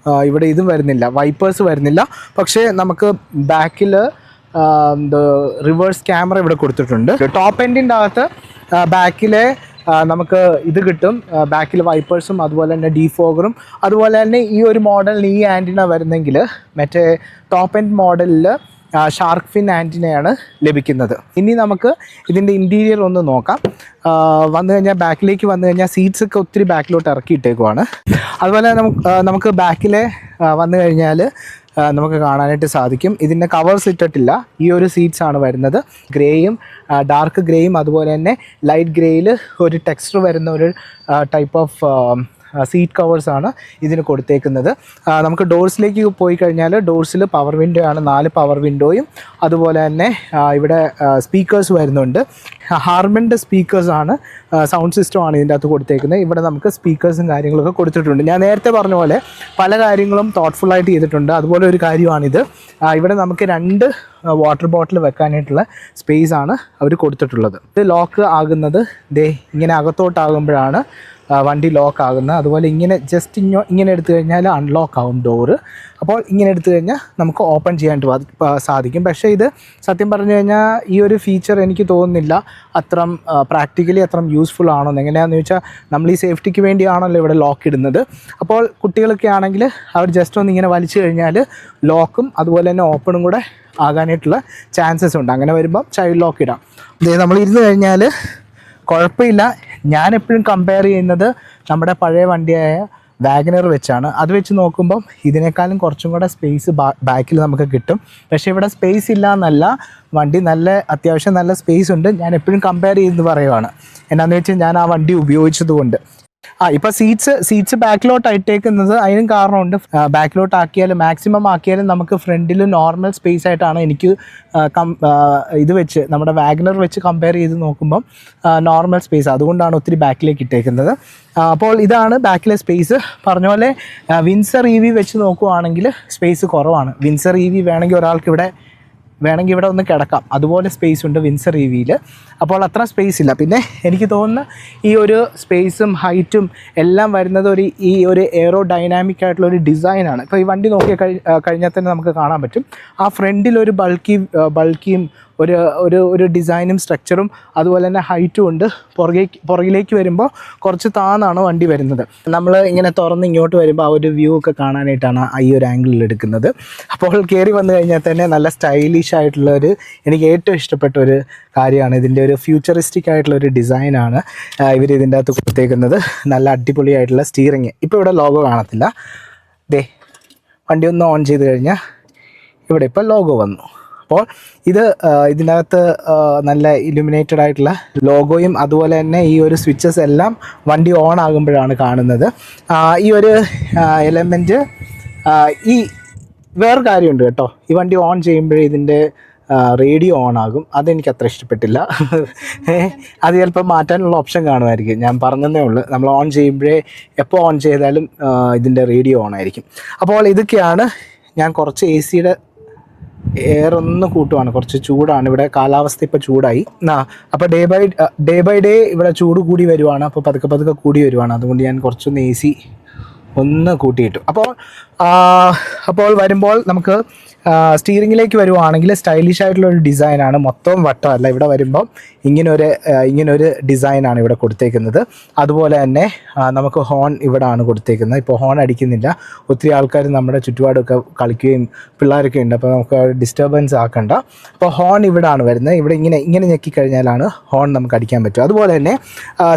ഇവിടെ ഇതും വരുന്നില്ല, വൈപ്പേഴ്സ് വരുന്നില്ല. പക്ഷേ നമുക്ക് ബാക്കിൽ റിവേഴ്സ് ക്യാമറ ഇവിടെ കൊടുത്തിട്ടുണ്ട്. ടോപ്പ് എൻഡിൻ്റെ അകത്ത് ബാക്കിലെ നമുക്ക് ഇത് കിട്ടും, ബാക്കിൽ വൈപ്പേഴ്സും അതുപോലെ തന്നെ ഡീഫോഗറും. അതുപോലെ തന്നെ ഈ ഒരു മോഡലിന് ഈ ആൻറ്റിന വരുന്നെങ്കിൽ മറ്റേ ടോപ്പ് എൻഡ് മോഡലിൽ ഷാർക്ക് ഫിൻ ആൻറ്റിനയാണ് ലഭിക്കുന്നത്. ഇനി നമുക്ക് ഇതിൻ്റെ ഇൻറ്റീരിയർ ഒന്ന് നോക്കാം. ബാക്കിലേക്ക് വന്നു കഴിഞ്ഞാൽ സീറ്റ്സൊക്കെ ഒത്തിരി ബാക്കിലോട്ട് ഇറക്കിയിട്ടേക്കുവാണ്. അതുപോലെ നമുക്ക് ബാക്കിലെ വന്നു കഴിഞ്ഞാൽ നമുക്ക് കാണാനായിട്ട് സാധിക്കും. ഇതിൻ്റെ കവേഴ്സ് ഇട്ടിട്ടില്ല. ഈ ഒരു സീറ്റ്സ് ആണ് വരുന്നത്. ഗ്രേയും ഡാർക്ക് ഗ്രേയും അതുപോലെ തന്നെ ലൈറ്റ് ഗ്രേയിൽ ഒരു ടെക്സ്ചർ വരുന്ന ഒരു ടൈപ്പ് ഓഫ് സീറ്റ് കവേഴ്സാണ് ഇതിന് കൊടുത്തേക്കുന്നത്. നമുക്ക് ഡോർസിലേക്ക് പോയി കഴിഞ്ഞാൽ ഡോർസിൽ പവർ വിൻഡോ ആണ്, 4 പവർ വിൻഡോയും അതുപോലെ തന്നെ ഇവിടെ സ്പീക്കേഴ്സ് വരുന്നുണ്ട്. ഹാർമൻ്റെ സ്പീക്കേഴ്സാണ്, സൗണ്ട് സിസ്റ്റമാണ് ഇതിൻ്റെ അകത്ത് കൊടുത്തേക്കുന്നത്. ഇവിടെ നമുക്ക് സ്പീക്കേഴ്സും കാര്യങ്ങളൊക്കെ കൊടുത്തിട്ടുണ്ട്. ഞാൻ നേരത്തെ പറഞ്ഞ പോലെ പല കാര്യങ്ങളും തോട്ട്ഫുള്ളായിട്ട് ചെയ്തിട്ടുണ്ട്. അതുപോലെ ഒരു കാര്യമാണിത്. ഇവിടെ നമുക്ക് 2 വാട്ടർ ബോട്ടിൽ വെക്കാനായിട്ടുള്ള സ്പേസ് ആണ് അവർ കൊടുത്തിട്ടുള്ളത്. ഇത് ലോക്ക് ആകുന്നത് ഇങ്ങനെ അകത്തോട്ടാകുമ്പോഴാണ് വണ്ടി ലോക്ക് ആകുന്നത്. അതുപോലെ ഇങ്ങനെ ജസ്റ്റ് ഇങ്ങനെ എടുത്തു കഴിഞ്ഞാൽ അൺലോക്ക് ആകും ഡോറ്. അപ്പോൾ ഇങ്ങനെ എടുത്തു കഴിഞ്ഞാൽ നമുക്ക് ഓപ്പൺ ചെയ്യാനായിട്ട് സാധിക്കും. പക്ഷേ ഇത് സത്യം പറഞ്ഞു കഴിഞ്ഞാൽ ഈ ഒരു ഫീച്ചർ എനിക്ക് തോന്നുന്നില്ല അത്രം പ്രാക്ടിക്കലി അത്രം യൂസ്ഫുൾ ആണോ. എങ്ങനെയാണെന്ന് ചോദിച്ചാൽ നമ്മൾ ഈ സേഫ്റ്റിക്ക് വേണ്ടിയാണല്ലോ ഇവിടെ ലോക്ക് ഇടുന്നത്. അപ്പോൾ കുട്ടികളൊക്കെ ആണെങ്കിൽ അവർ ജസ്റ്റ് ഒന്ന് ഇങ്ങനെ വലിച്ചു കഴിഞ്ഞാൽ ലോക്കും അതുപോലെ തന്നെ ഓപ്പണും കൂടെ ആകാനായിട്ടുള്ള ചാൻസസ് ഉണ്ട്. അങ്ങനെ വരുമ്പം ചൈൽഡ് ലോക്ക് ഇടാം. ഇതേ നമ്മൾ ഇരുന്ന് കഴിഞ്ഞാൽ കുഴപ്പമില്ല. ഞാൻ എപ്പോഴും കമ്പയർ ചെയ്യുന്നത് നമ്മുടെ പഴയ വണ്ടിയായ വാഗനർ വെച്ചാണ്. അത് വെച്ച് നോക്കുമ്പം ഇതിനേക്കാളും കുറച്ചും കൂടെ സ്പേസ് ബാക്കിൽ നമുക്ക് കിട്ടും. പക്ഷേ ഇവിടെ സ്പേസ് ഇല്ല എന്നല്ല, വണ്ടി അത്യാവശ്യം നല്ല സ്പേസ് ഉണ്ട്. ഞാൻ എപ്പോഴും കമ്പയർ ചെയ്ത് പറയുവാണ്. എന്നാന്ന് വെച്ചാൽ ഞാൻ ആ വണ്ടി ഉപയോഗിച്ചത് കൊണ്ട്. ഇപ്പോൾ സീറ്റ്സ് ബാക്കിലോട്ട് ഇട്ടേക്കുന്നത് അതിനും കാരണമുണ്ട്. ബാക്കിലോട്ട് ആക്കിയാലും മാക്സിമം ആക്കിയാലും നമുക്ക് ഫ്രണ്ടിൽ നോർമൽ സ്പേസ് ആയിട്ടാണ് എനിക്ക് ഇത് വെച്ച് നമ്മുടെ വാഗനർ വെച്ച് കമ്പയർ ചെയ്ത് നോക്കുമ്പം നോർമൽ സ്പേസ്, അതുകൊണ്ടാണ് ഒത്തിരി ബാക്കിലേക്ക് ഇട്ടേക്കുന്നത്. അപ്പോൾ ഇതാണ് ബാക്കിലെ സ്പേസ്. പറഞ്ഞ പോലെ വിൻസർ EV വെച്ച് നോക്കുവാണെങ്കിൽ സ്പേസ് കുറവാണ്. വിൻസർ EV വേണമെങ്കിൽ ഒരാൾക്ക് വേണമെങ്കിൽ ഇവിടെ ഒന്ന് കിടക്കാം, അതുപോലെ സ്പേസ് ഉണ്ട് വിൻസർ EVയിൽ. അപ്പോൾ അത്ര സ്പേസ് ഇല്ല. പിന്നെ എനിക്ക് തോന്നുന്ന ഈ ഒരു സ്പേസും ഹൈറ്റും എല്ലാം വരുന്നത് ഈ ഒരു എയറോ ഡൈനാമിക് ആയിട്ടുള്ള ഒരു ഡിസൈനാണ്. ഇപ്പോൾ ഈ വണ്ടി നോക്കി കഴിഞ്ഞാൽ തന്നെ നമുക്ക് കാണാൻ പറ്റും ആ ഫ്രണ്ടിലൊരു ബൾക്കിയും ഒരു ഡിസൈനും സ്ട്രക്ചറും അതുപോലെ തന്നെ ഹൈറ്റും ഉണ്ട്. പുറകിലേക്ക് വരുമ്പോൾ കുറച്ച് താന്നാണ് വണ്ടി വരുന്നത്. നമ്മൾ ഇങ്ങനെ തുറന്ന് ഇങ്ങോട്ട് വരുമ്പോൾ ആ ഒരു വ്യൂ ഒക്കെ കാണാനായിട്ടാണ് ഈ ഒരു ആംഗിളിൽ എടുക്കുന്നത്. അപ്പോൾ കയറി വന്നു കഴിഞ്ഞാൽ തന്നെ നല്ല സ്റ്റൈലിഷ് ആയിട്ടുള്ള എനിക്ക് ഏറ്റവും ഇഷ്ടപ്പെട്ട ഒരു കാര്യമാണ് ഇതിൻ്റെ ഒരു ഫ്യൂച്ചറിസ്റ്റിക് ആയിട്ടുള്ള ഒരു ഡിസൈനാണ് ഇവർ ഇതിൻ്റെ അകത്ത് കൊടുത്തേക്കുന്നത്. നല്ല അടിപൊളിയായിട്ടുള്ള സ്റ്റിയറിങ്. ഇപ്പോൾ ഇവിടെ ലോഗോ കാണത്തില്ല. വണ്ടി ഒന്ന് ഓൺ ചെയ്ത് കഴിഞ്ഞാൽ ഇവിടെ ഇപ്പോൾ ലോഗോ വന്നു. അപ്പോൾ ഇതിനകത്ത് നല്ല ഇലുമിനേറ്റഡ് ആയിട്ടുള്ള ലോഗോയും അതുപോലെ തന്നെ ഈ ഒരു സ്വിച്ചസ് എല്ലാം വണ്ടി ഓൺ ആകുമ്പോഴാണ് കാണുന്നത്. ഈ ഒരു എലമെൻറ്റ് വേറെ കാര്യമുണ്ട് കേട്ടോ. ഈ വണ്ടി ഓൺ ചെയ്യുമ്പോഴേ ഇതിൻ്റെ റേഡിയോ ഓൺ ആകും. അതെനിക്ക് അത്ര ഇഷ്ടപ്പെട്ടില്ല. അത് ചിലപ്പോൾ മാറ്റാനുള്ള ഓപ്ഷൻ കാണുമായിരിക്കും. ഞാൻ പറഞ്ഞതേ ഉള്ളൂ, നമ്മൾ ഓൺ ചെയ്യുമ്പോഴേ എപ്പോൾ ഓൺ ചെയ്താലും ഇതിൻ്റെ റേഡിയോ ഓൺ ആയിരിക്കും. അപ്പോൾ ഇതൊക്കെയാണ്. ഞാൻ കുറച്ച് AC-യുടെ എയർ ഒന്ന് കൂട്ടുവാണ്. കുറച്ച് ചൂടാണ് ഇവിടെ, കാലാവസ്ഥ ഇപ്പോൾ ചൂടായി. അപ്പോൾ ഡേ ബൈ ഡേ ഇവിടെ ചൂട് കൂടി വരുവാണ്. അപ്പോൾ പതുക്കെ കൂടി വരുവാണ്. അതുകൊണ്ട് ഞാൻ കുറച്ചൊന്ന് AC ഒന്ന് കൂട്ടിയിട്ടു. അപ്പോൾ വരുമ്പോൾ നമുക്ക് സ്റ്റിയറിങ്ങിലേക്ക് വരുവാണെങ്കിൽ സ്റ്റൈലിഷ് ആയിട്ടുള്ള ഒരു ഡിസൈനാണ്. മൊത്തം വട്ടമല്ല, ഇവിടെ വരുമ്പം ഇങ്ങനൊരു ഡിസൈനാണ് ഇവിടെ കൊടുത്തേക്കുന്നത്. അതുപോലെ തന്നെ നമുക്ക് ഹോൺ ഇവിടെ ആണ് കൊടുത്തേക്കുന്നത്. ഇപ്പോൾ ഹോൺ അടിക്കുന്നില്ല. ഒത്തിരി ആൾക്കാർ നമ്മുടെ ചുറ്റുപാടൊക്കെ കളിക്കുകയും പിള്ളേരൊക്കെ ഉണ്ട്. അപ്പോൾ നമുക്ക് ഡിസ്റ്റർബൻസ് ആക്കണ്ട. അപ്പോൾ ഹോൺ ഇവിടെ ആണ് വരുന്നത്. ഇവിടെ ഇങ്ങനെ ഞെക്കിക്കഴിഞ്ഞാലാണ് ഹോൺ നമുക്ക് അടിക്കാൻ പറ്റും. അതുപോലെ തന്നെ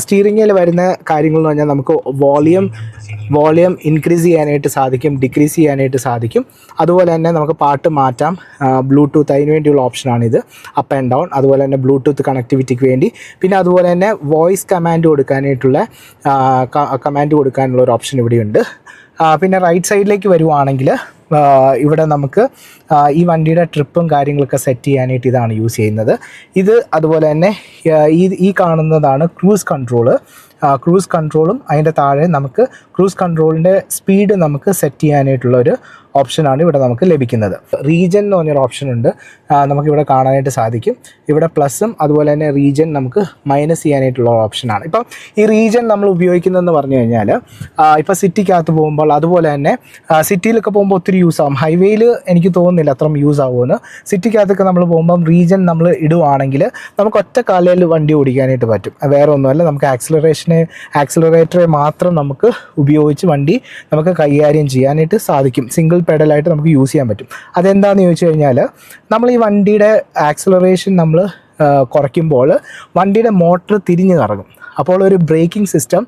സ്റ്റിയറിങ്ങിൽ വരുന്ന കാര്യങ്ങൾ എന്ന് പറഞ്ഞാൽ നമുക്ക് വോളിയം ഇൻക്രീസ് ചെയ്യാനായിട്ട് സാധിക്കും, ഡിക്രീസ് ചെയ്യാനായിട്ട് സാധിക്കും. അതുപോലെ തന്നെ നമുക്ക് പാട്ട് മാറ്റാം. ബ്ലൂടൂത്ത് അതിന് വേണ്ടിയുള്ള ഓപ്ഷനാണിത്, അപ്പ് ആൻഡ് ഡൗൺ. അതുപോലെ തന്നെ ബ്ലൂടൂത്ത് കണക്ടിവിറ്റിക്ക് വേണ്ടി. പിന്നെ അതുപോലെ തന്നെ വോയിസ് കമാൻഡ് കൊടുക്കാനുള്ള ഒരു ഓപ്ഷൻ ഇവിടെയുണ്ട്. പിന്നെ റൈറ്റ് സൈഡിലേക്ക് വരുവാണെങ്കിൽ ഇവിടെ നമുക്ക് ഈ വണ്ടിയുടെ ട്രിപ്പും കാര്യങ്ങളൊക്കെ സെറ്റ് ചെയ്യാനായിട്ട് ഇതാണ് യൂസ് ചെയ്യുന്നത്. ഇത് അതുപോലെ തന്നെ ഈ കാണുന്നതാണ് ക്രൂസ് കൺട്രോളും അതിൻ്റെ താഴെ നമുക്ക് ക്രൂസ് കൺട്രോളിൻ്റെ സ്പീഡ് നമുക്ക് സെറ്റ് ചെയ്യാനായിട്ടുള്ളൊരു ഓപ്ഷനാണ് ഇവിടെ നമുക്ക് ലഭിക്കുന്നത്. റീജൻ എന്ന് പറഞ്ഞൊരു ഓപ്ഷൻ ഉണ്ട്, നമുക്കിവിടെ കാണാനായിട്ട് സാധിക്കും. ഇവിടെ പ്ലസും അതുപോലെ തന്നെ റീജൻ നമുക്ക് മൈനസ് ചെയ്യാനായിട്ടുള്ള ഓപ്ഷനാണ്. ഇപ്പം ഈ റീജൻ നമ്മൾ ഉപയോഗിക്കുന്നതെന്ന് പറഞ്ഞു കഴിഞ്ഞാൽ ഇപ്പോൾ സിറ്റിക്കകത്ത് പോകുമ്പോൾ, അതുപോലെ തന്നെ സിറ്റിയിലൊക്കെ പോകുമ്പോൾ ഒത്തിരി യൂസ് ആകും. ഹൈവേയിൽ എനിക്ക് തോന്നുന്നില്ല അത്രയും യൂസ് ആകുമെന്ന്. സിറ്റിക്കകത്തൊക്കെ നമ്മൾ പോകുമ്പം റീജൻ നമ്മൾ ഇടുവാണെങ്കിൽ നമുക്ക് ഒറ്റ കാലയിൽ വണ്ടി ഓടിക്കാനായിട്ട് പറ്റും. വേറെ ഒന്നുമല്ല, നമുക്ക് ആക്സിലറേറ്ററെ മാത്രം നമുക്ക് ഉപയോഗിച്ച് വണ്ടി നമുക്ക് കൈകാര്യം ചെയ്യാനായിട്ട് സാധിക്കും. സിംഗിൾ പെഡലായിട്ട് നമുക്ക് യൂസ് ചെയ്യാൻ പറ്റും. അതെന്താണെന്ന് ചോദിച്ചു കഴിഞ്ഞാൽ, നമ്മൾ ഈ വണ്ടിയുടെ ആക്സിലറേഷൻ നമ്മൾ കുറയ്ക്കുമ്പോൾ വണ്ടിയുടെ മോട്ടർ തിരിഞ്ഞ് കറങ്ങും. അപ്പോൾ ഒരു ബ്രേക്കിംഗ് സിസ്റ്റം,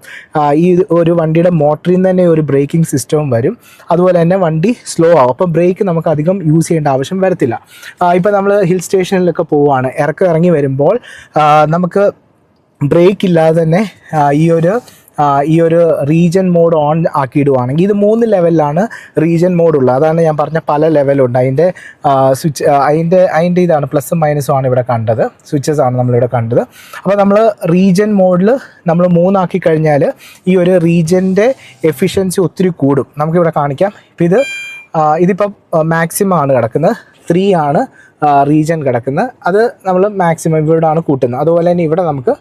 ഈ ഒരു വണ്ടിയുടെ മോട്ടറിൽ നിന്ന് തന്നെ ഒരു ബ്രേക്കിംഗ് സിസ്റ്റവും വരും. അതുപോലെ തന്നെ വണ്ടി സ്ലോ ആവും. അപ്പോൾ ബ്രേക്ക് നമുക്ക് അധികം യൂസ് ചെയ്യേണ്ട ആവശ്യം വരത്തില്ല. ഇപ്പോൾ നമ്മൾ ഹിൽ സ്റ്റേഷനിലൊക്കെ പോവുകയാണ്, ഇറങ്ങി വരുമ്പോൾ നമുക്ക് ബ്രേക്ക് ഇല്ലാതെ തന്നെ ഈ ഒരു റീജൻ മോഡ് ഓൺ ആക്കിയിടുവാണെങ്കിൽ, ഇത് 3 ലെവലിലാണ് റീജൻ മോഡ് ഉള്ളത്. അതാണ് ഞാൻ പറഞ്ഞ പല ലെവലുണ്ട്. അതിൻ്റെ സ്വിച്ച് അതിൻ്റെ ഇതാണ് പ്ലസും മൈനസും ആണ് ഇവിടെ കണ്ടത്, സ്വിച്ചസ് ആണ് നമ്മളിവിടെ കണ്ടത്. അപ്പോൾ നമ്മൾ റീജൻ മോഡിൽ നമ്മൾ 3 ആക്കി കഴിഞ്ഞാൽ ഈ ഒരു റീജൻ്റെ എഫിഷ്യൻസി ഒത്തിരി കൂടും. നമുക്കിവിടെ കാണിക്കാം. ഇപ്പോൾ ഇതിപ്പോൾ മാക്സിമം ആണ് കിടക്കുന്നത്, 3 ആണ് റീജൻ കിടക്കുന്നത്. അത് നമ്മൾ മാക്സിമം ഇവിടെയാണ് കൂട്ടുന്നത്. അതുപോലെ തന്നെ ഇവിടെ നമുക്ക്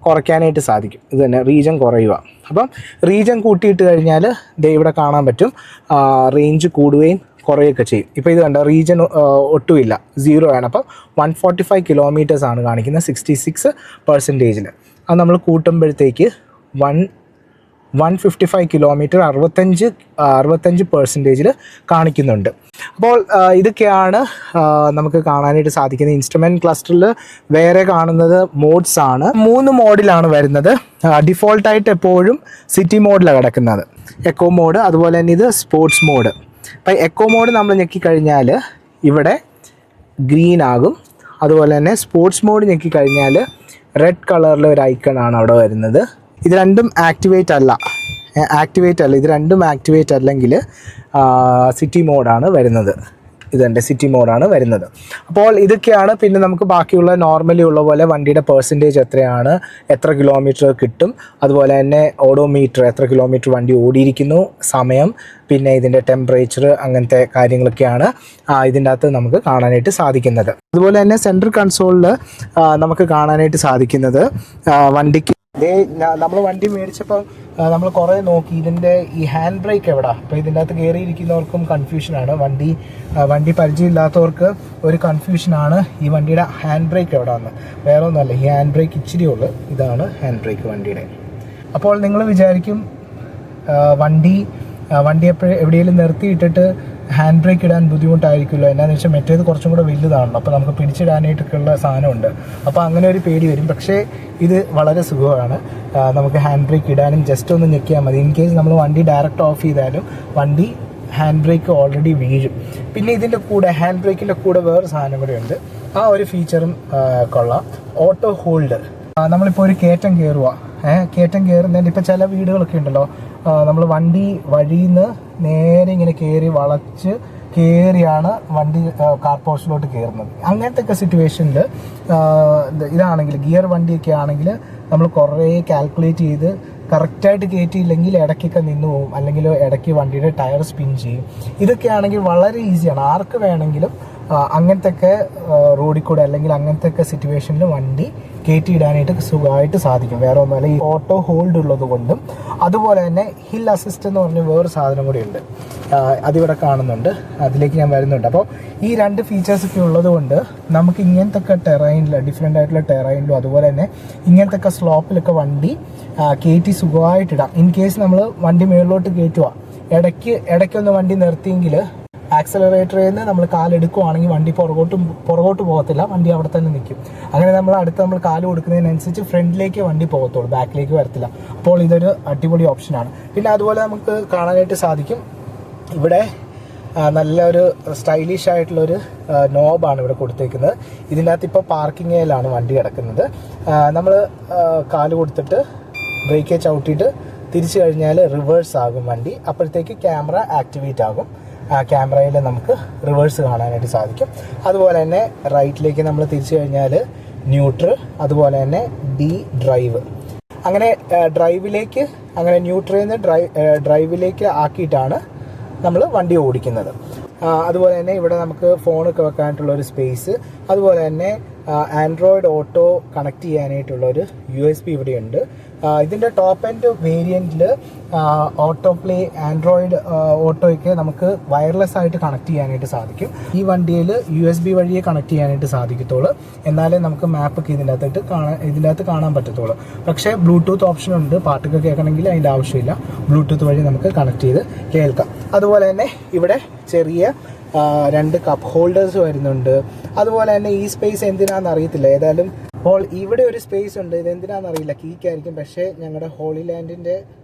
കുറയ്ക്കാനായിട്ട് സാധിക്കും. ഇത് തന്നെ റീജൻ കുറയുക. അപ്പം റീജൻ കൂട്ടിയിട്ട് കഴിഞ്ഞാൽ ദേ ഇവിടെ കാണാൻ പറ്റും റേഞ്ച് കൂടുകയും കുറയുകയൊക്കെ ചെയ്യും. ഇപ്പോൾ ഇത് കണ്ടോ, റീജൻ ഒട്ടുമില്ല, 0 ആണ്. അപ്പം 145 കിലോമീറ്റേഴ്സ് ആണ് കാണിക്കുന്നത് 66%. അത് നമ്മൾ കൂട്ടുമ്പോഴത്തേക്ക് 155 കിലോമീറ്റർ 65% കാണിക്കുന്നുണ്ട്. അപ്പോൾ ഇതൊക്കെയാണ് നമുക്ക് കാണാനായിട്ട് സാധിക്കുന്നത്. ഇൻസ്ട്രുമെൻറ്റ് ക്ലസ്റ്ററിൽ വേറെ കാണുന്നത് മോഡ്സ് ആണ്. 3 മോഡിലാണ് വരുന്നത്. ഡിഫോൾട്ടായിട്ട് എപ്പോഴും സിറ്റി മോഡിലാണ് കിടക്കുന്നത്. എക്കോ മോഡ്, അതുപോലെ തന്നെ ഇത് സ്പോർട്സ് മോഡ്. അപ്പം എക്കോ മോഡ് നമ്മൾ ഞെക്കിക്കഴിഞ്ഞാൽ ഇവിടെ ഗ്രീൻ ആകും. അതുപോലെ തന്നെ സ്പോർട്സ് മോഡ് ഞെക്കിക്കഴിഞ്ഞാൽ റെഡ് കളറിലെ ഒരു ഐക്കണാണ് അവിടെ വരുന്നത്. ഇത് രണ്ടും ആക്ടിവേറ്റ് അല്ല. ഇത് രണ്ടും ആക്ടിവേറ്റ് അല്ലെങ്കിൽ സിറ്റി മോഡാണ് വരുന്നത്. ഇതെൻ്റെ സിറ്റി മോഡാണ് വരുന്നത്. അപ്പോൾ ഇതൊക്കെയാണ്. പിന്നെ നമുക്ക് ബാക്കിയുള്ള നോർമലി ഉള്ള പോലെ വണ്ടിയുടെ പെർസെൻറ്റേജ് എത്രയാണ്, എത്ര കിലോമീറ്റർ കിട്ടും, അതുപോലെ തന്നെ ഓഡോമീറ്റർ എത്ര കിലോമീറ്റർ വണ്ടി ഓടിയിരിക്കുന്നു, സമയം, പിന്നെ ഇതിൻ്റെ ടെമ്പറേച്ചർ, അങ്ങനത്തെ കാര്യങ്ങളൊക്കെയാണ് ഇതിൻ്റെ അകത്ത് നമുക്ക് കാണാനായിട്ട് സാധിക്കുന്നത്. അതുപോലെ തന്നെ സെൻട്രൽ കൺസോളിൽ നമുക്ക് കാണാനായിട്ട് സാധിക്കുന്നത് വണ്ടിക്ക് നമ്മൾ വണ്ടി മേടിച്ചപ്പോൾ നമ്മൾ കുറേ നോക്കി ഇതിൻ്റെ ഈ ഹാൻഡ് ബ്രേക്ക് എവിടെ. അപ്പോൾ ഇതിൻ്റെ അകത്ത് കയറിയിരിക്കുന്നവർക്കും കൺഫ്യൂഷനാണ്. വണ്ടി പരിചയമില്ലാത്തവർക്ക് ഒരു കൺഫ്യൂഷനാണ് ഈ വണ്ടിയുടെ ഹാൻഡ് ബ്രേക്ക് എവിടെയാണെന്ന്. വേറെ ഒന്നുമല്ല, ഈ ഹാൻഡ് ബ്രേക്ക് ഇച്ചിരി ഉള്ളു. ഇതാണ് ഹാൻഡ് ബ്രേക്ക് വണ്ടിയുടെ. അപ്പോൾ നിങ്ങൾ വിചാരിക്കും വണ്ടി എവിടെയെങ്കിലും നിർത്തിയിട്ടിട്ട് ഹാൻഡ് ബ്രേക്ക് ഇടാൻ ബുദ്ധിമുട്ടായിരിക്കുമല്ലോ. എന്നാന്ന് വെച്ചാൽ മറ്റേത് കുറച്ചും കൂടെ വലുതാണല്ലോ, അപ്പോൾ നമുക്ക് പിടിച്ചിടാനായിട്ടൊക്കെയുള്ള സാധനമുണ്ട്. അപ്പോൾ അങ്ങനെ ഒരു പേടി വരും. പക്ഷേ ഇത് വളരെ സുഖമാണ്. നമുക്ക് ഹാൻഡ് ബ്രേക്ക് ഇടാനും ജസ്റ്റ് ഒന്ന് ഞെക്കിയാൽ മതി. ഇൻ കേസ് നമ്മൾ വണ്ടി ഡയറക്റ്റ് ഓഫ് ചെയ്താലും വണ്ടി ഹാൻഡ് ബ്രേക്ക് ഓൾറെഡി വീഴും. പിന്നെ ഇതിൻ്റെ കൂടെ ഹാൻഡ് ബ്രേക്കിൻ്റെ കൂടെ വേറെ സാധനം കൂടെ ഉണ്ട്. ആ ഒരു ഫീച്ചറും കൊള്ളാം. Auto hold. നമ്മളിപ്പോൾ ഒരു കയറ്റം കയറുന്നതിൻ്റെ ഇപ്പോൾ ചില വീടുകളൊക്കെ ഉണ്ടല്ലോ, നമ്മൾ വണ്ടി വഴിയിൽ നിന്ന് നേരെ ഇങ്ങനെ കയറിയാണ് വണ്ടി കാർ പോസ്റ്റിലോട്ട് കയറുന്നത്. അങ്ങനത്തെ ഒക്കെ സിറ്റുവേഷനിൽ ഇതാണെങ്കിൽ ഗിയർ വണ്ടിയൊക്കെ ആണെങ്കിൽ നമ്മൾ കുറേ കാൽക്കുലേറ്റ് ചെയ്ത് കറക്റ്റായിട്ട് കയറ്റിയില്ലെങ്കിൽ ഇടയ്ക്കൊക്കെ നിന്ന് പോകും, അല്ലെങ്കിൽ ഇടയ്ക്ക് വണ്ടിയുടെ ടയർ സ്പിൻ ചെയ്യും. ഇതൊക്കെ ആണെങ്കിൽ വളരെ ഈസിയാണ്. ആർക്ക് വേണമെങ്കിലും അങ്ങനത്തെ ഒക്കെ റോഡിൽ കൂടെ അല്ലെങ്കിൽ അങ്ങനത്തെ ഒക്കെ സിറ്റുവേഷനിൽ വണ്ടി കയറ്റിയിടാനായിട്ട് സുഖമായിട്ട് സാധിക്കും. വേറെ ഒന്നുമല്ല, ഈ ഓട്ടോ ഹോൾഡ് ഉള്ളത് കൊണ്ടും. അതുപോലെ തന്നെ ഹിൽ അസിസ്റ്റ് എന്ന് പറഞ്ഞ വേറൊരു സാധനം കൂടി ഉണ്ട്, അതിവിടെ കാണുന്നുണ്ട്. അതിലേക്ക് ഞാൻ വരുന്നുണ്ട്. അപ്പോൾ ഈ 2 ഫീച്ചേഴ്സൊക്കെ ഉള്ളത് കൊണ്ട് നമുക്ക് ഇങ്ങനത്തെ ഒക്കെ ടെറൈനിൽ, ഡിഫറെൻ്റ് ആയിട്ടുള്ള ടെറൈനിലും അതുപോലെ തന്നെ ഇങ്ങനത്തെ ഒക്കെ സ്ലോപ്പിലൊക്കെ വണ്ടി കയറ്റി സുഖമായിട്ടിടാം. ഇൻ കേസ് നമ്മൾ വണ്ടി മുകളിലോട്ട് കയറ്റുക, ഇടയ്ക്കൊന്ന് വണ്ടി നിർത്തിയെങ്കിൽ ആക്സലറേറ്ററിൽ നിന്ന് നമ്മൾ കാലെടുക്കുവാണെങ്കിൽ വണ്ടി പുറകോട്ട് പോകത്തില്ല, വണ്ടി അവിടെ തന്നെ നിൽക്കും. അങ്ങനെ നമ്മൾ കാല് കൊടുക്കുന്നതിനനുസരിച്ച് ഫ്രണ്ടിലേക്ക് വണ്ടി പോകത്തുള്ളൂ, ബാക്കിലേക്ക് വരത്തില്ല. അപ്പോൾ ഇതൊരു അടിപൊളി ഓപ്ഷനാണ്. പിന്നെ അതുപോലെ നമുക്ക് കാണാനായിട്ട് സാധിക്കും ഇവിടെ നല്ലൊരു സ്റ്റൈലിഷ് ആയിട്ടുള്ളൊരു നോബാണ് ഇവിടെ കൊടുത്തേക്കുന്നത്. ഇതിൻ്റെ അകത്ത് ഇപ്പോൾ പാർക്കിംഗ് ഏരിയയിലാണ് വണ്ടി കിടക്കുന്നത്. നമ്മൾ കാല് കൊടുത്തിട്ട് ബ്രേക്ക് ചവിട്ടിയിട്ട് തിരിച്ചു കഴിഞ്ഞാൽ റിവേഴ്സ് ആകും വണ്ടി. അപ്പോഴത്തേക്ക് ക്യാമറ ആക്ടിവേറ്റ് ആകും. ക്യാമറയിൽ നമുക്ക് റിവേഴ്സ് കാണാനായിട്ട് സാധിക്കും. അതുപോലെ തന്നെ റൈറ്റിലേക്ക് നമ്മൾ തിരിച്ചു കഴിഞ്ഞാൽ ന്യൂട്രൽ, അതുപോലെ തന്നെ ഡ്രൈവ്. അങ്ങനെ ഡ്രൈവിലേക്ക്, അങ്ങനെ ന്യൂട്രലിൽ നിന്ന് ഡ്രൈവിലേക്ക് ആക്കിയിട്ടാണ് നമ്മൾ വണ്ടി ഓടിക്കുന്നത്. അതുപോലെ തന്നെ ഇവിടെ നമുക്ക് ഫോണൊക്കെ വെക്കാനായിട്ടുള്ളൊരു സ്പേസ്, അതുപോലെ തന്നെ ആൻഡ്രോയിഡ് ഓട്ടോ കണക്ട് ചെയ്യാനായിട്ടുള്ളൊരു USB ഇവിടെയുണ്ട്. ഇതിൻ്റെ ടോപ്പ് എൻഡ് വേരിയൻറ്റിൽ ഓട്ടോ പ്ലേ, ആൻഡ്രോയിഡ് ഓട്ടോയ്ക്ക് നമുക്ക് വയർലെസ് ആയിട്ട് കണക്ട് ചെയ്യാനായിട്ട് സാധിക്കും. ഈ വണ്ടിയിൽ USB വഴിയെ കണക്ട് ചെയ്യാനായിട്ട് സാധിക്കത്തുള്ളൂ. എന്നാലേ നമുക്ക് മാപ്പൊക്കെ ഇതിൻ്റെ അകത്ത് കാണാൻ പറ്റത്തുള്ളൂ. പക്ഷേ ബ്ലൂടൂത്ത് ഓപ്ഷൻ ഉണ്ട്. പാട്ടൊക്കെ കേൾക്കണമെങ്കിൽ അതിൻ്റെ ആവശ്യമില്ല. ബ്ലൂടൂത്ത് വഴി നമുക്ക് കണക്ട് ചെയ്ത് കേൾക്കാം. അതുപോലെ തന്നെ ഇവിടെ ചെറിയ 2 കപ്പ് ഹോൾഡേഴ്സ് വരുന്നുണ്ട്. അതുപോലെ തന്നെ ഈ സ്പേസ് എന്തിനാണെന്ന് അറിയത്തില്ല. ഏതായാലും അപ്പോൾ ഇവിടെ ഒരു സ്പേസ് ഉണ്ട്. ഇത് എന്തിനാണെന്നറിയില്ല, കീക്കായിരിക്കും. പക്ഷേ ഞങ്ങളുടെ ഹോളി ലാൻഡിൻ്റെ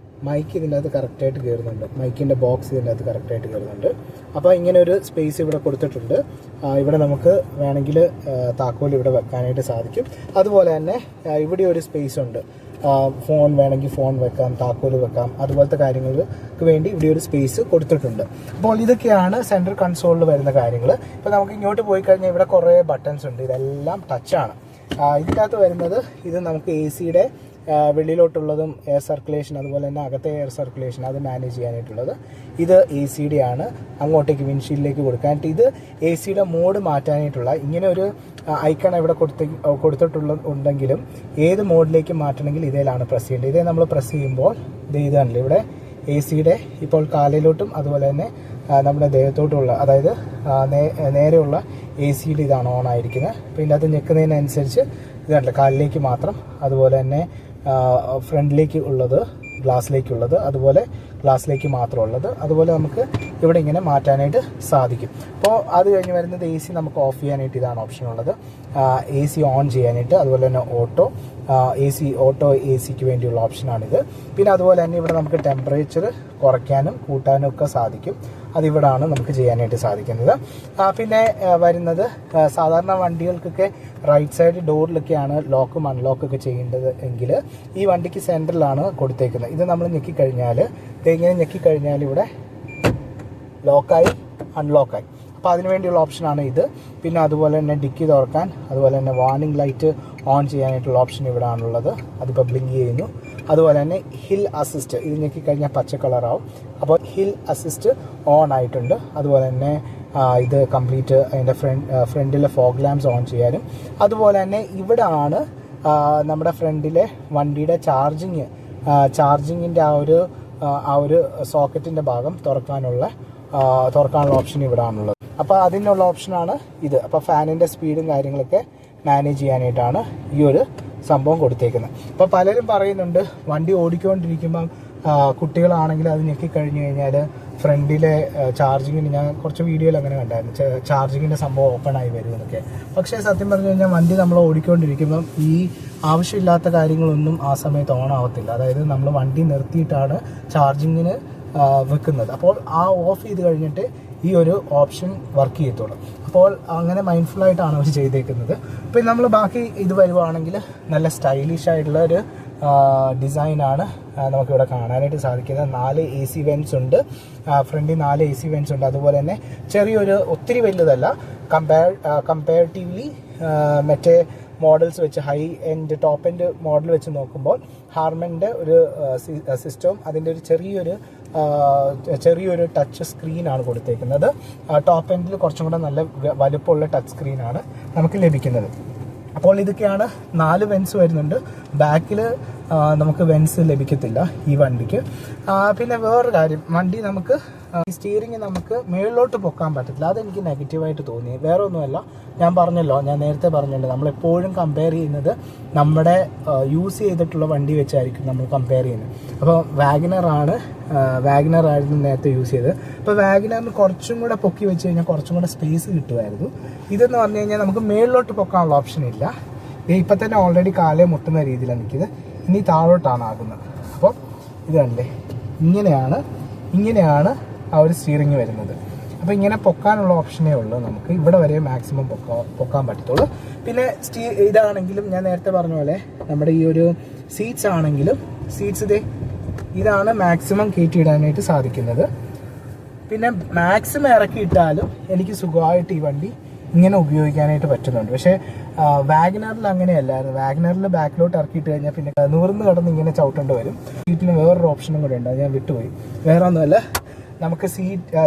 മൈക്ക് ഇതിൻ്റെ അകത്ത് കറക്റ്റായിട്ട് കയറുന്നുണ്ട്. മൈക്കിൻ്റെ ബോക്സ് ഇതിൻ്റെ അകത്ത് കറക്റ്റായിട്ട് കയറുന്നുണ്ട്. അപ്പോൾ ഇങ്ങനെ ഒരു സ്പേസ് ഇവിടെ കൊടുത്തിട്ടുണ്ട്. ഇവിടെ നമുക്ക് വേണമെങ്കിൽ താക്കോൽ ഇവിടെ വെക്കാനായിട്ട് സാധിക്കും. അതുപോലെ തന്നെ ഇവിടെ ഒരു സ്പേസ് ഉണ്ട്. ഫോൺ വേണമെങ്കിൽ ഫോൺ വെക്കാം, താക്കോൽ വെക്കാം, അതുപോലത്തെ കാര്യങ്ങൾക്ക് വേണ്ടി ഇവിടെ ഒരു സ്പേസ് കൊടുത്തിട്ടുണ്ട്. അപ്പോൾ ഇതൊക്കെയാണ് സെൻട്രൽ കൺസോളിൽ വരുന്ന കാര്യങ്ങൾ. ഇപ്പോൾ നമുക്ക് ഇങ്ങോട്ട് പോയി കഴിഞ്ഞാൽ ഇവിടെ കുറേ ബട്ടൺസ് ഉണ്ട്. ഇതെല്ലാം ടച്ചാണ്. ഇതിനകത്ത് വരുന്നത്, ഇത് നമുക്ക് AC യുടെ വെളിയിലോട്ടുള്ളതും എയർ സർക്കുലേഷൻ, അതുപോലെ തന്നെ അകത്തെ എയർ സർക്കുലേഷൻ അത് മാനേജ് ചെയ്യാനായിട്ടുള്ളത്. ഇത് AC ആണ്, അങ്ങോട്ടേക്ക് വിൻഷീൽഡിലേക്ക് കൊടുക്കാനായിട്ട്. ഇത് AC മോഡ് മാറ്റാനായിട്ടുള്ള ഇങ്ങനെ ഒരു ഐക്കൺ ഇവിടെ കൊടുത്തിട്ടുണ്ടെങ്കിലും ഏത് മോഡിലേക്ക് മാറ്റണമെങ്കിൽ ഇതേലാണ് പ്രസ് ചെയ്യേണ്ടത്. ഇതേ നമ്മൾ പ്രസ് ചെയ്യുമ്പോൾ ഇതാണല്ലോ ഇവിടെ AC ഇപ്പോൾ കാലിലോട്ടും അതുപോലെ തന്നെ നമ്മുടെ ദേഹത്തോട്ടുമുള്ള, അതായത് നേരെയുള്ള AC ഇതാണ് ഓൺ ആയിരിക്കുന്നത്. പിന്നെ അത് ഞെക്കുന്നതിനനുസരിച്ച് ഇതാണല്ലോ കാലിലേക്ക് മാത്രം, അതുപോലെ തന്നെ ഫ്രണ്ടിലേക്ക് ഉള്ളത്, ഗ്ലാസ്സിലേക്കുള്ളത്, അതുപോലെ ഗ്ലാസ്സിലേക്ക് മാത്രമുള്ളത്, അതുപോലെ നമുക്ക് ഇവിടെ ഇങ്ങനെ മാറ്റാനായിട്ട് സാധിക്കും. അപ്പോൾ അത് കഴിഞ്ഞ് വരുന്നത് AC നമുക്ക് ഓഫ് ചെയ്യാനായിട്ട് ഇതാണ് ഓപ്ഷൻ ഉള്ളത്. AC ഓൺ ചെയ്യാനായിട്ട്, അതുപോലെ തന്നെ ഓട്ടോ ACക്ക് വേണ്ടിയുള്ള ഓപ്ഷനാണിത്. പിന്നെ അതുപോലെ തന്നെ ഇവിടെ നമുക്ക് ടെമ്പറേച്ചർ കുറയ്ക്കാനും കൂട്ടാനും ഒക്കെ സാധിക്കും. അതിവിടാണ് നമുക്ക് ചെയ്യാനായിട്ട് സാധിക്കുന്നത്. പിന്നെ വരുന്നത് സാധാരണ വണ്ടികൾക്കൊക്കെ റൈറ്റ് സൈഡ് ഡോറിലൊക്കെയാണ് ലോക്കും അൺലോക്കൊക്കെ ചെയ്യേണ്ടത് എങ്കിൽ ഈ വണ്ടിക്ക് സെൻറ്ററിലാണ് കൊടുത്തേക്കുന്നത്. ഇത് നമ്മൾ ഞെക്കിക്കഴിഞ്ഞാൽ, ഇങ്ങനെ ഞെക്കിക്കഴിഞ്ഞാൽ ഇവിടെ ലോക്കായി അൺലോക്കായി. അപ്പോൾ അതിനുവേണ്ടിയുള്ള ഓപ്ഷനാണ് ഇത്. പിന്നെ അതുപോലെ തന്നെ ഡിക്കി തുറക്കാൻ, അതുപോലെ തന്നെ വാർണിംഗ് ലൈറ്റ് ഓൺ ചെയ്യാനായിട്ടുള്ള ഓപ്ഷൻ ഇവിടെ ആണുള്ളത്. അതിപ്പോൾ ബ്ലിങ്ക് ചെയ്യുന്നു. അതുപോലെ തന്നെ ഹിൽ അസിസ്റ്റ്, ഇത് ഞെക്കിക്കഴിഞ്ഞാൽ പച്ച കളറാവും. അപ്പോൾ ഹിൽ അസിസ്റ്റ് ഓൺ ആയിട്ടുണ്ട്. അതുപോലെ തന്നെ ഇത് കംപ്ലീറ്റ് അതിൻ്റെ ഫ്രണ്ടിലെ ഫോഗ് ലാംപ്സ് ഓൺ ചെയ്യാനും, അതുപോലെ തന്നെ ഇവിടെ ആണ് നമ്മുടെ ഫ്രണ്ടിലെ വണ്ടിയുടെ ചാർജിങ്ങിൻ്റെ ആ ഒരു സോക്കറ്റിൻ്റെ ഭാഗം തുറക്കാനുള്ള ഓപ്ഷൻ ഇവിടെ ആണുള്ളത്. അപ്പോൾ അതിനുള്ള ഓപ്ഷനാണ് ഇത്. അപ്പോൾ ഫാനിൻ്റെ സ്പീഡും കാര്യങ്ങളൊക്കെ മാനേജ് ചെയ്യാനായിട്ടാണ് ഈ ഒരു സംഭവം കൊടുത്തേക്കുന്നത്. അപ്പോൾ പലരും പറയുന്നുണ്ട് വണ്ടി ഓടിക്കൊണ്ടിരിക്കുമ്പം കുട്ടികളാണെങ്കിൽ അത് ഞെക്കിക്കഴിഞ്ഞ് കഴിഞ്ഞാൽ ഫ്രണ്ടിലെ ചാർജിങ്ങിന്, ഞാൻ കുറച്ച് വീഡിയോയിൽ അങ്ങനെ കണ്ടായിരുന്നു, ചാർജിങ്ങിൻ്റെ സംഭവം ഓപ്പൺ ആയി വരുമെന്നൊക്കെ. പക്ഷേ സത്യം പറഞ്ഞു കഴിഞ്ഞാൽ വണ്ടി നമ്മൾ ഓടിക്കൊണ്ടിരിക്കുമ്പം ഈ ആവശ്യമില്ലാത്ത കാര്യങ്ങളൊന്നും ആ സമയത്ത് ഓൺ ആവത്തില്ല. അതായത് നമ്മൾ വണ്ടി നിർത്തിയിട്ടാണ് ചാർജിങ്ങിന് വെക്കുന്നത്. അപ്പോൾ ആ ഓഫ് ചെയ്ത് കഴിഞ്ഞിട്ട് ഈ ഒരു ഓപ്ഷൻ വർക്ക് ചെയ്യത്തുള്ളൂ. അപ്പോൾ അങ്ങനെ മൈൻഡ്ഫുള്ളായിട്ടാണ് അവർ ചെയ്തേക്കുന്നത്. പിന്നെ നമ്മൾ ബാക്കി ഇത് വരുവാണെങ്കിൽ നല്ല സ്റ്റൈലിഷ് ആയിട്ടുള്ള ഒരു ഡിസൈനാണ് നമുക്കിവിടെ കാണാനായിട്ട് സാധിക്കുന്നത്. 4 AC വെൻറ്റ്സ് ഉണ്ട്, ഫ്രണ്ടിൽ 4 AC വെൻറ്റ്സ് ഉണ്ട്. അതുപോലെ തന്നെ ചെറിയൊരു, ഒത്തിരി വലുതല്ല കമ്പാരിറ്റീവ്ലി മറ്റേ മോഡൽസ് വെച്ച്, high end top end model വെച്ച് നോക്കുമ്പോൾ ഹാർമൻ്റെ ഒരു സിസ്റ്റവും അതിൻ്റെ ഒരു ചെറിയൊരു ടച്ച് സ്ക്രീനാണ് കൊടുത്തേക്കുന്നത്. ടോപ്പ് എൻഡിൽ കുറച്ചും കൂടെ നല്ല വലുപ്പമുള്ള ടച്ച് സ്ക്രീനാണ് നമുക്ക് ലഭിക്കുന്നത്. അപ്പോൾ ഇതൊക്കെയാണ് 4 വെൻസ് വരുന്നുണ്ട്. ബാക്കിൽ നമുക്ക് വെൻസ് ലഭിക്കത്തില്ല ഈ വണ്ടിക്ക്. പിന്നെ വേറൊരു കാര്യം, വണ്ടി നമുക്ക് സ്റ്റിയറിംഗ് നമുക്ക് മുകളിലോട്ട് പൊക്കാൻ പറ്റത്തില്ല. അതെനിക്ക് നെഗറ്റീവായിട്ട് തോന്നി. വേറെ ഒന്നുമല്ല, ഞാൻ നേരത്തെ പറഞ്ഞല്ലോ, നമ്മളെപ്പോഴും കമ്പയർ ചെയ്യുന്നത് നമ്മുടെ യൂസ് ചെയ്തിട്ടുള്ള വണ്ടി വെച്ചായിരിക്കും നമ്മൾ കമ്പയർ ചെയ്യുന്നത്. അപ്പോൾ വാഗനറായിരുന്നു നേരത്തെ യൂസ് ചെയ്തത്. അപ്പോൾ വാഗനറിന് കുറച്ചും കൂടെ പൊക്കി വെച്ച് കഴിഞ്ഞാൽ കുറച്ചും കൂടെ സ്പേസ് കിട്ടുമായിരുന്നു. ഇതെന്ന് പറഞ്ഞു കഴിഞ്ഞാൽ നമുക്ക് മുകളിലോട്ട് പൊക്കാനുള്ള ഓപ്ഷൻ ഇല്ല. ഇപ്പം തന്നെ ഓൾറെഡി കാലേ മുട്ടുന്ന രീതിയിലാണ് നിൽക്കുന്നത്. ഇനി താഴോട്ടാണ് ആകുന്നത്. അപ്പോൾ ഇത് കണ്ടില്ലേ, ഇങ്ങനെയാണ് ആ ഒരു സ്റ്റിയറിംഗ് വരുന്നത്. അപ്പോൾ ഇങ്ങനെ പൊക്കാനുള്ള ഓപ്ഷനേ ഉള്ളൂ. നമുക്ക് ഇവിടെ വരെ മാക്സിമം പൊക്കാൻ പറ്റത്തുള്ളൂ. പിന്നെ ഇതാണെങ്കിലും ഞാൻ നേരത്തെ പറഞ്ഞ പോലെ നമ്മുടെ ഈ ഒരു സീറ്റ്സ് ആണെങ്കിലും ഇതാണ് മാക്സിമം കയറ്റിയിടാനായിട്ട് സാധിക്കുന്നത്. പിന്നെ മാക്സിമം ഇറക്കിയിട്ടാലും എനിക്ക് സുഖമായിട്ട് ഈ വണ്ടി ഇങ്ങനെ ഉപയോഗിക്കാനായിട്ട് പറ്റുന്നുണ്ട്. പക്ഷേ വാഗനറിൽ അങ്ങനെയല്ലായിരുന്നു. വാഗനറിൽ ബാക്കിലോട്ട് ഇറക്കിയിട്ട് കഴിഞ്ഞാൽ പിന്നെ നൂറിന്ന് കടന്ന് ഇങ്ങനെ ചവിട്ടേണ്ടി വരും. സീറ്റിന് വേറൊരു ഓപ്ഷനും കൂടെ ഉണ്ട്, അത് ഞാൻ വിട്ടുപോയി. വേറെ ഒന്നുമല്ല, നമുക്ക്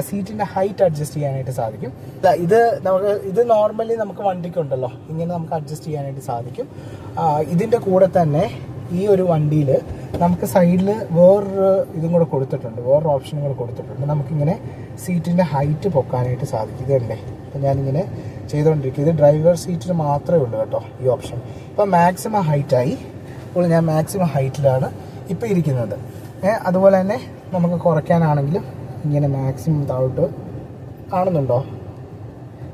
സീറ്റിൻ്റെ ഹൈറ്റ് അഡ്ജസ്റ്റ് ചെയ്യാനായിട്ട് സാധിക്കും. ഇത് നോർമലി നമുക്ക് വണ്ടിക്കുണ്ടല്ലോ, ഇങ്ങനെ നമുക്ക് അഡ്ജസ്റ്റ് ചെയ്യാനായിട്ട് സാധിക്കും. ഇതിൻ്റെ കൂടെ തന്നെ ഈ ഒരു വണ്ടിയിൽ നമുക്ക് സൈഡിൽ വേറൊരു ഇതും കൂടെ കൊടുത്തിട്ടുണ്ട്, വേറൊരു ഓപ്ഷനും കൂടെ കൊടുത്തിട്ടുണ്ട്. നമുക്കിങ്ങനെ സീറ്റിൻ്റെ ഹൈറ്റ് പൊക്കാനായിട്ട് സാധിക്കും. ഇതല്ലേ അപ്പം ഞാനിങ്ങനെ ചെയ്തുകൊണ്ടിരിക്കും. ഇത് ഡ്രൈവർ സീറ്റിന് മാത്രമേ ഉള്ളൂ കേട്ടോ ഈ ഓപ്ഷൻ. ഇപ്പം മാക്സിമം ഹൈറ്റായി. അപ്പോൾ ഞാൻ മാക്സിമം ഹൈറ്റിലാണ് ഇപ്പോൾ ഇരിക്കുന്നത്. അതുപോലെ തന്നെ നമുക്ക് കുറയ്ക്കാനാണെങ്കിലും ഇങ്ങനെ മാക്സിമം താഴോട്ട് കാണുന്നുണ്ടോ?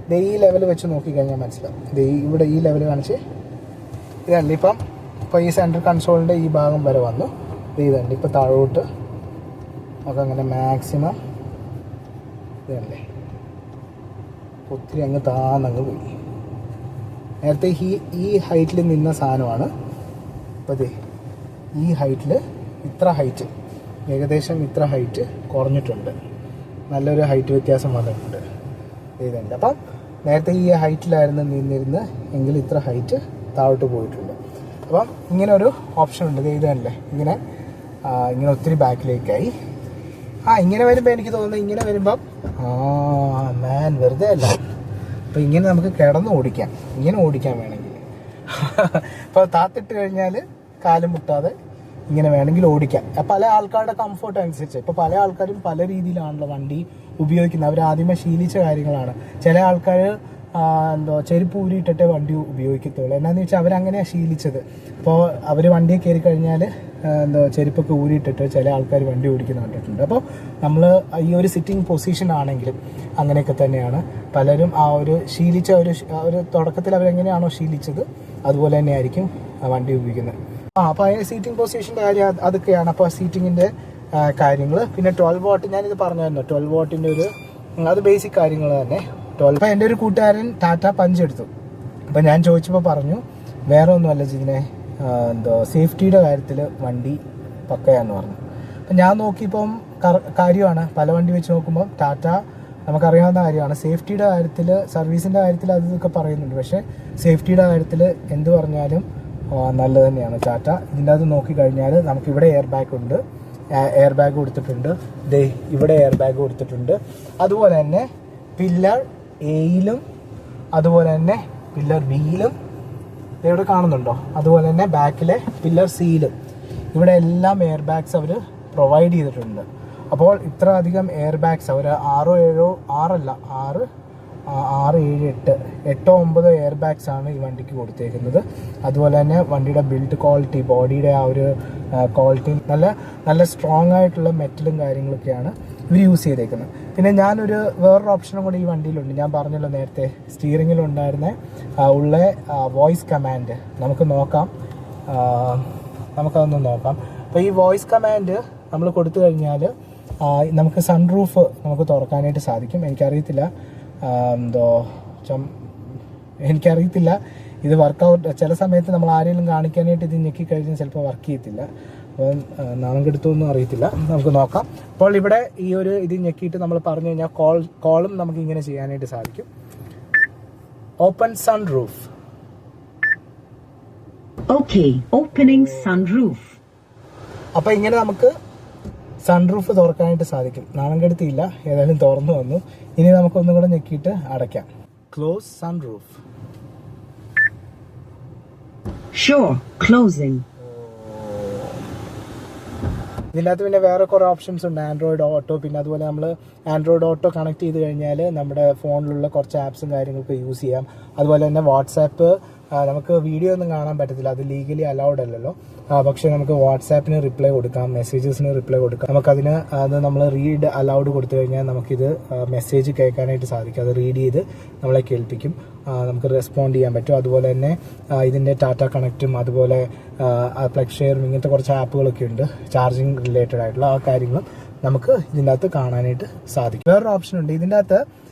ഇത് ഈ ലെവൽ വെച്ച് നോക്കിക്കഴിഞ്ഞാൽ മനസ്സിലാവും. ഇവിടെ ഈ ലെവൽ കാണിച്ച് ഇതല്ല. ഇപ്പോൾ ഈ സെൻട്രൽ കൺസോളിൻ്റെ ഈ ഭാഗം വരെ വന്നു. ഇതുണ്ട്. ഇപ്പോൾ താഴോട്ട് നമുക്ക് അങ്ങനെ മാക്സിമം ഇതല്ലേ, ഒത്തിരി അങ്ങ് താന്നങ്ങ് പോയി. നേരത്തെ ഈ ഹൈറ്റിൽ നിന്ന സാധനമാണ്. അപ്പോൾ ഈ ഹൈറ്റിൽ ഏകദേശം ഇത്ര ഹൈറ്റ് കുറഞ്ഞിട്ടുണ്ട്. നല്ലൊരു ഹൈറ്റ് വ്യത്യാസം വന്നിട്ടുണ്ട്. ഇതുണ്ട്. അപ്പം നേരത്തെ ഈ ഹൈറ്റിലായിരുന്നു നിന്നിരുന്ന് എങ്കിൽ ഇത്ര ഹൈറ്റ് താഴോട്ട് പോയിട്ടുണ്ട്. അപ്പം ഇങ്ങനെ ഒരു ഓപ്ഷൻ ഉണ്ട്, ഇത് തന്നെ ഇങ്ങനെ ഇങ്ങനെ ഒത്തിരി ബാക്കിലേക്കായി. ഇങ്ങനെ വരുമ്പോൾ എനിക്ക് തോന്നുന്നു ഇങ്ങനെ വരുമ്പം മാൻ വെറുതെ അല്ല. അപ്പം ഇങ്ങനെ നമുക്ക് കിടന്ന് ഓടിക്കാം, ഇങ്ങനെ ഓടിക്കാൻ വേണമെങ്കിൽ. ഇപ്പോൾ താത്തിട്ട് കഴിഞ്ഞാൽ കാലും മുട്ടാതെ ഇങ്ങനെ വേണമെങ്കിൽ ഓടിക്കാം. പല ആൾക്കാരുടെ കംഫർട്ട് അനുസരിച്ച്. ഇപ്പോൾ പല ആൾക്കാരും പല രീതിയിലാണല്ലോ വണ്ടി ഉപയോഗിക്കുന്നത്. അവർ ആദ്യമേ ശീലിച്ച കാര്യങ്ങളാണ്. ചില ആൾക്കാർ ചെരുപ്പ് ഊരിയിട്ടിട്ടേ വണ്ടി ഉപയോഗിക്കത്തുള്ളൂ. എന്നാന്ന് വെച്ചാൽ അവരങ്ങനെയാണ് ശീലിച്ചത്. അപ്പോൾ അവർ വണ്ടിയിൽ കയറി കഴിഞ്ഞാൽ ചെരുപ്പൊക്കെ ഊരിയിട്ടിട്ട് ചില ആൾക്കാർ വണ്ടി ഓടിക്കുന്ന കണ്ടിട്ടുണ്ട്. അപ്പോൾ നമ്മൾ ഈ ഒരു സിറ്റിംഗ് പൊസിഷൻ ആണെങ്കിലും അങ്ങനെയൊക്കെ തന്നെയാണ് പലരും ആ ഒരു ശീലിച്ച ഒരു തുടക്കത്തിൽ അവരെങ്ങനെയാണോ ശീലിച്ചത് അതുപോലെ തന്നെ ആയിരിക്കും വണ്ടി ഉപയോഗിക്കുന്നത്. അപ്പോൾ അതിന് സീറ്റിംഗ് പൊസിഷൻ്റെ കാര്യം അതൊക്കെയാണ്. അപ്പോൾ സീറ്റിങ്ങിൻ്റെ കാര്യങ്ങൾ. പിന്നെ 12 വാട്ട് ഞാനിത് പറഞ്ഞായിരുന്നു, 12 വാട്ടിൻ്റെ അത് ബേസിക് കാര്യങ്ങൾ തന്നെ. അപ്പോൾ എൻ്റെ ഒരു കൂട്ടുകാരൻ ടാറ്റ പഞ്ച് എടുത്തു. അപ്പോൾ ഞാൻ ചോദിച്ചപ്പോൾ പറഞ്ഞു വേറെ ഒന്നുമല്ല ഇതിനെ സേഫ്റ്റിയുടെ കാര്യത്തിൽ വണ്ടി പക്കയാന്ന് പറഞ്ഞു. അപ്പം ഞാൻ നോക്കിയപ്പം കാര്യമാണ്. പല വണ്ടി വെച്ച് നോക്കുമ്പോൾ ടാറ്റ നമുക്കറിയാവുന്ന കാര്യമാണ്. സേഫ്റ്റിയുടെ കാര്യത്തിൽ, സർവീസിൻ്റെ കാര്യത്തിൽ അതൊക്കെ പറയുന്നുണ്ട്. പക്ഷേ സേഫ്റ്റിയുടെ കാര്യത്തിൽ എന്ത് പറഞ്ഞാലും നല്ലത് തന്നെയാണ് ടാറ്റ. ഇതിൻ്റെ അത് നോക്കിക്കഴിഞ്ഞാൽ നമുക്കിവിടെ എയർ ബാഗ് ഉണ്ട്, എയർ ബാഗ് കൊടുത്തിട്ടുണ്ട്. ഇവിടെ എയർ ബാഗ് കൊടുത്തിട്ടുണ്ട്. അതുപോലെ തന്നെ പില്ലർ എയിലും അതുപോലെ തന്നെ പില്ലർ ബിയിലും ഇവിടെ കാണുന്നുണ്ടോ, അതുപോലെ തന്നെ ബാക്കിലെ പില്ലർ സിയിലും ഇവിടെ എല്ലാം എയർ ബാഗ്സ് അവർ പ്രൊവൈഡ് ചെയ്തിട്ടുണ്ട്. അപ്പോൾ ഇത്ര അധികം എയർ ബാഗ്സ് അവർ 6, 7, 8, 9 എയർ ബാഗ്സ് ആണ് ഈ വണ്ടിക്ക് കൊടുത്തേക്കുന്നത്. അതുപോലെ തന്നെ വണ്ടിയുടെ ബിൽഡ് ക്വാളിറ്റി, ബോഡിയുടെ ആ ഒരു ക്വാളിറ്റി നല്ല സ്ട്രോങ് ആയിട്ടുള്ള മെറ്റലും കാര്യങ്ങളൊക്കെയാണ് ഇവർ യൂസ് ചെയ്തേക്കുന്നത്. പിന്നെ ഞാനൊരു വേറൊരു ഓപ്ഷനും കൂടി ഈ വണ്ടിയിലുണ്ട്. ഞാൻ പറഞ്ഞല്ലോ നേരത്തെ സ്റ്റീറിങ്ങിലുണ്ടായിരുന്ന ഉള്ള വോയിസ് കമാൻഡ് നമുക്ക് നോക്കാം, നമുക്കതൊന്ന് നോക്കാം. അപ്പോൾ ഈ വോയിസ് കമാൻഡ് നമ്മൾ കൊടുത്തു കഴിഞ്ഞാൽ നമുക്ക് സൺറൂഫ് നമുക്ക് തുറക്കാനായിട്ട് സാധിക്കും. എനിക്കറിയത്തില്ല ഇത് വർക്കൗട്ട്. ചില സമയത്ത് നമ്മൾ ആരെങ്കിലും കാണിക്കാനായിട്ട് ഇത് ഞെക്കി കഴിഞ്ഞാൽ ചിലപ്പോൾ വർക്ക് ചെയ്യത്തില്ല. അപ്പം നാണം കെടുത്തൊന്നും അറിയത്തില്ല, നമുക്ക് നോക്കാം. അപ്പോൾ ഇവിടെ ഈ ഒരു ഇത് ഞെക്കിയിട്ട് നമ്മൾ പറഞ്ഞു കഴിഞ്ഞാൽ കോളും നമുക്ക് ഇങ്ങനെ ചെയ്യാനായിട്ട് സാധിക്കും. Open sunroof. Okay, opening sunroof. അപ്പോൾ ഇങ്ങനെ നമുക്ക് സൺറൂഫ് തുറക്കാനായിട്ട് സാധിക്കും. നാണം കെടുത്തിയില്ല, ഏതായാലും തുറന്നു വന്നു. ഇനി നമുക്കൊന്നും കൂടെ ഞെക്കിയിട്ട് അടയ്ക്കാം. Close sunroof. Sure, closing. ഇതിനകത്ത് പിന്നെ വേറെ കുറേ ഓപ്ഷൻസ് ഉണ്ട്. ആൻഡ്രോയിഡ് ഓട്ടോ, പിന്നെ അതുപോലെ നമ്മൾ ആൻഡ്രോയിഡ് ഓട്ടോ കണക്ട് ചെയ്ത് കഴിഞ്ഞാൽ നമ്മുടെ ഫോണിലുള്ള കുറച്ച് ആപ്സും കാര്യങ്ങളൊക്കെ യൂസ് ചെയ്യാം. അതുപോലെ തന്നെ വാട്സാപ്പ് നമുക്ക് വീഡിയോ ഒന്നും കാണാൻ പറ്റത്തില്ല, അത് ലീഗലി അലൗഡ് അല്ലല്ലോ. പക്ഷേ നമുക്ക് വാട്സാപ്പിന് റിപ്ലൈ കൊടുക്കാം, മെസ്സേജസിന് റിപ്ലൈ കൊടുക്കാം. നമുക്കതിന് അത് നമ്മൾ റീഡ് അലൗഡ് കൊടുത്തു കഴിഞ്ഞാൽ നമുക്കിത് മെസ്സേജ് കേൾക്കാനായിട്ട് സാധിക്കും. അത് റീഡ് ചെയ്ത് നമ്മളെ കേൾപ്പിക്കും, നമുക്ക് റെസ്പോണ്ട് ചെയ്യാൻ പറ്റും. അതുപോലെ തന്നെ ഇതിൻ്റെ ടാറ്റ കണക്റ്റും അതുപോലെ പ്ലഗ് ഷെയറും ഇങ്ങനത്തെ കുറച്ച് ആപ്പുകളൊക്കെ ഉണ്ട്, ചാർജിങ് റിലേറ്റഡ് ആയിട്ടുള്ള ആ കാര്യങ്ങളും നമുക്ക് ഇതിൻ്റെ അകത്ത് കാണാനായിട്ട് സാധിക്കും. വേറൊരു ഓപ്ഷൻ ഉണ്ട് ഇതിൻ്റെ അകത്ത്,